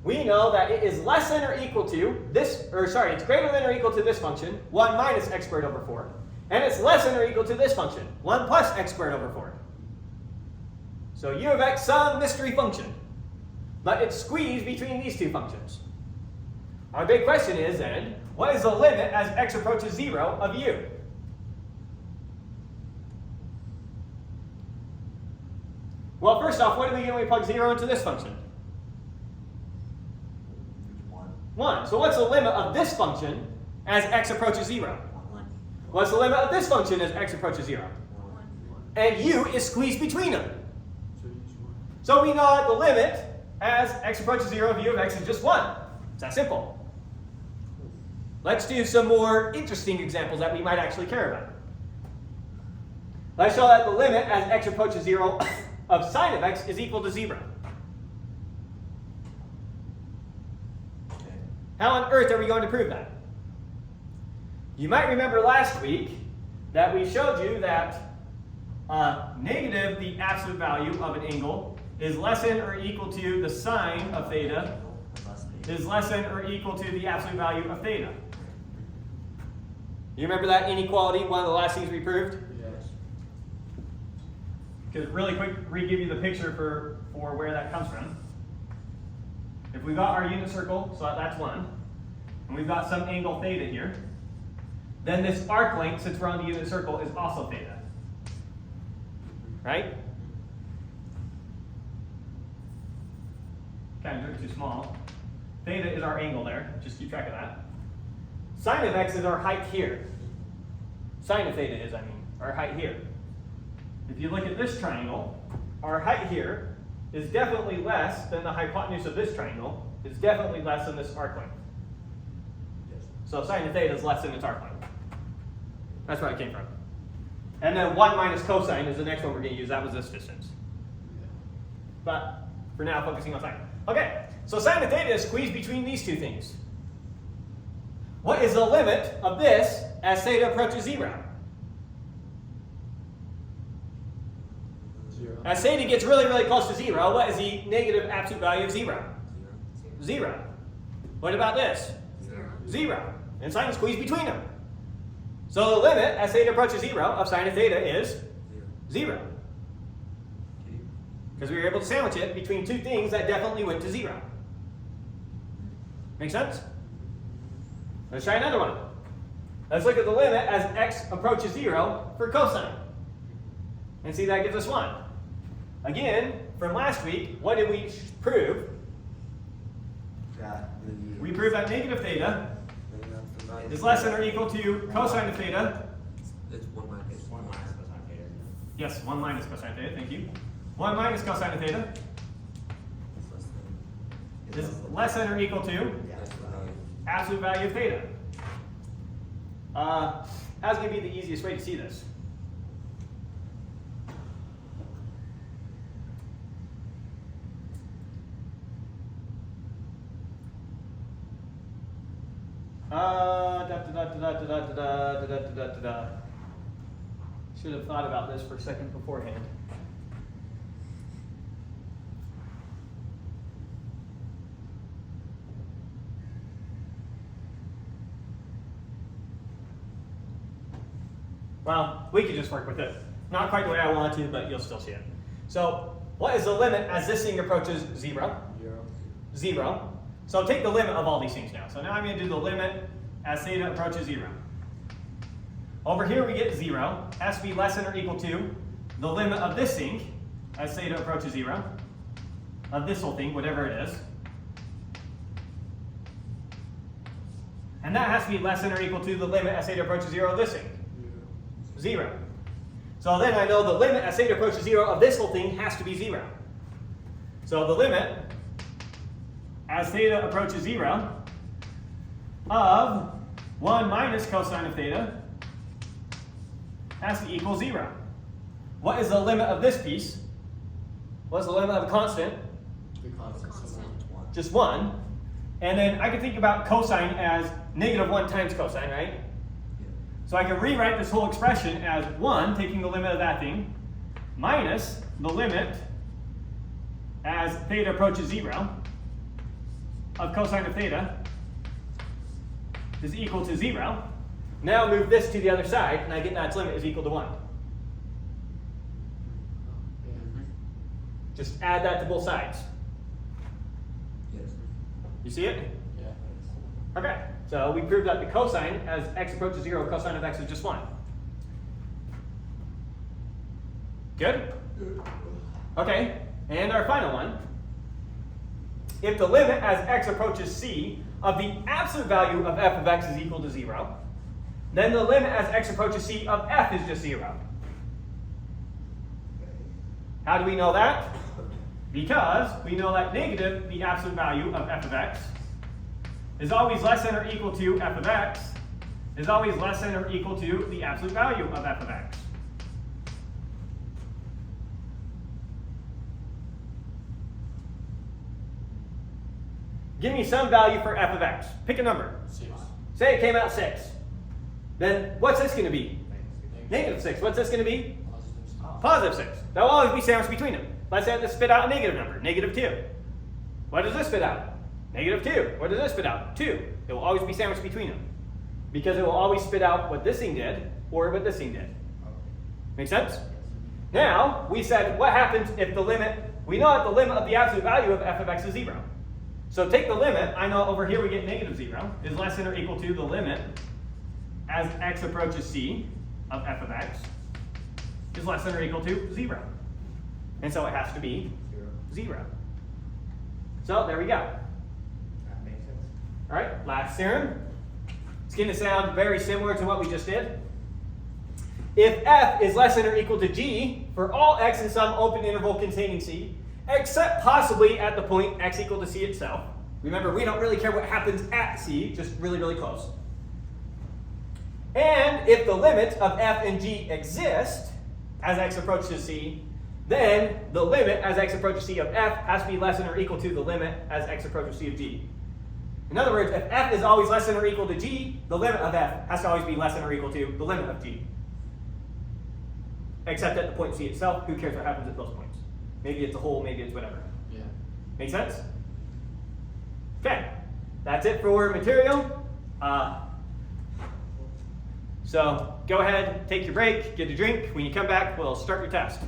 We know that it is less than or equal to this, it's greater than or equal to this function, 1 minus x squared over 4. And it's less than or equal to this function, 1 plus x squared over 4. So u of x, some mystery function. But it's squeezed between these two functions. Our big question is then, what is the limit as x approaches 0 of u? Well, first off, what do we get when we plug 0 into this function? 1. So what's the limit of this function as x approaches 0? 1. What's the limit of this function as x approaches 0? 1. And u is squeezed between them. So use 1. So we know that the limit as x approaches 0 of u of x is just 1. It's that simple. Let's do some more interesting examples that we might actually care about. Let's show that the limit as x approaches 0 of sine of x is equal to 0. How on earth are we going to prove that? You might remember last week that we showed you that negative the absolute value of an angle is less than or equal to the sine of theta is less than or equal to the absolute value of theta. You remember that inequality, one of the last things we proved? Yes. Because really quick, re-give you the picture for where that comes from. If we've got our unit circle, so that's 1, and we've got some angle theta here, then this arc length, since we're on the unit circle, is also theta. Right? Kind of too small. Theta is our angle there, just keep track of that. Sine of x is our height here. Sine of theta is, our height here. If you look at this triangle, our height here is definitely less than the hypotenuse of this triangle, is definitely less than this arc length. Yes. So sine of theta is less than its arc length. That's where it came from. And then 1 minus cosine is the next one we're going to use. That was this distance. But for now, focusing on sine. Okay, so sine of theta is squeezed between these two things. What is the limit of this as theta approaches 0? 0. As theta gets really, really close to 0, what is the negative absolute value of 0? 0. What about this? 0. And sine is squeezed between them. So the limit as theta approaches 0 of sine of theta is 0. Because we were able to sandwich it between two things that definitely went to 0. Make sense? Let's try another one. Let's look at the limit as x approaches 0 for cosine. And see that gives us 1. Again, from last week, what did we prove? We proved that negative theta is less than or equal to cosine of theta. It's 1 minus. It's 1 minus cosine theta. Yes, 1 minus cosine theta, thank you. 1 minus cosine of theta It's less than. is less than or equal to Yeah. That's the value. absolute value of theta. How's going to be the easiest way to see this? Should have thought about this for a second beforehand. Well, we could just work with it. Not quite the way I want to, but you'll still see it. So, what is the limit as this thing approaches 0? 0. So take the limit of all these things now. So now I'm going to do the limit as theta approaches 0. Over here we get 0. Has to be less than or equal to the limit of this thing as theta approaches 0. Of this whole thing, whatever it is. And that has to be less than or equal to the limit as theta approaches 0 of this thing. 0. So then I know the limit as theta approaches 0 of this whole thing has to be 0. So the limit as theta approaches 0 of 1 minus cosine of theta has to equal 0. What is the limit of this piece? What's the limit of the constant? The constant. Just 1. And then I can think about cosine as negative 1 times cosine, right? So I can rewrite this whole expression as 1, taking the limit of that thing, minus the limit as theta approaches 0 of cosine of theta is equal to 0. Now move this to the other side, and I get that its limit is equal to 1. Just add that to both sides. Yes. You see it? Yeah. Okay, so we proved that the cosine as x approaches 0, cosine of x is just 1. Good? Okay, and our final one. If the limit as x approaches c of the absolute value of f of x is equal to 0, then the limit as x approaches c of f is just 0. How do we know that? Because we know that negative the absolute value of f of x is always less than or equal to f of x is always less than or equal to the absolute value of f of x. Give me some value for f of x. Pick a number. 6. Say it came out 6. Then what's this going to be? Negative 6. What's this going to be? Positive 6. That will always be sandwiched between them. Let's say this spit out a negative number, negative 2. What does this spit out? Negative 2. What does this spit out? 2. It will always be sandwiched between them. Because it will always spit out what this thing did or what this thing did. Make sense? Now, we said what happens if the limit, we know that the limit of the absolute value of f of x is 0. So take the limit, I know over here we get negative 0, is less than or equal to the limit as x approaches c of f of x is less than or equal to 0. And so it has to be 0. So there we go. That makes sense. All right, last theorem. It's going to sound very similar to what we just did. If f is less than or equal to g for all x in some open interval containing c, except possibly at the point x equal to c itself. Remember, we don't really care what happens at c, just really, really close. And if the limit of f and g exist as x approaches c, then the limit as x approaches c of f has to be less than or equal to the limit as x approaches c of g. In other words, if f is always less than or equal to g, the limit of f has to always be less than or equal to the limit of g. Except at the point c itself, who cares what happens at those points? Maybe it's a hole, maybe it's whatever. Yeah. Make sense? Okay, that's it for material. So go ahead, take your break, get a drink. When you come back, we'll start your test.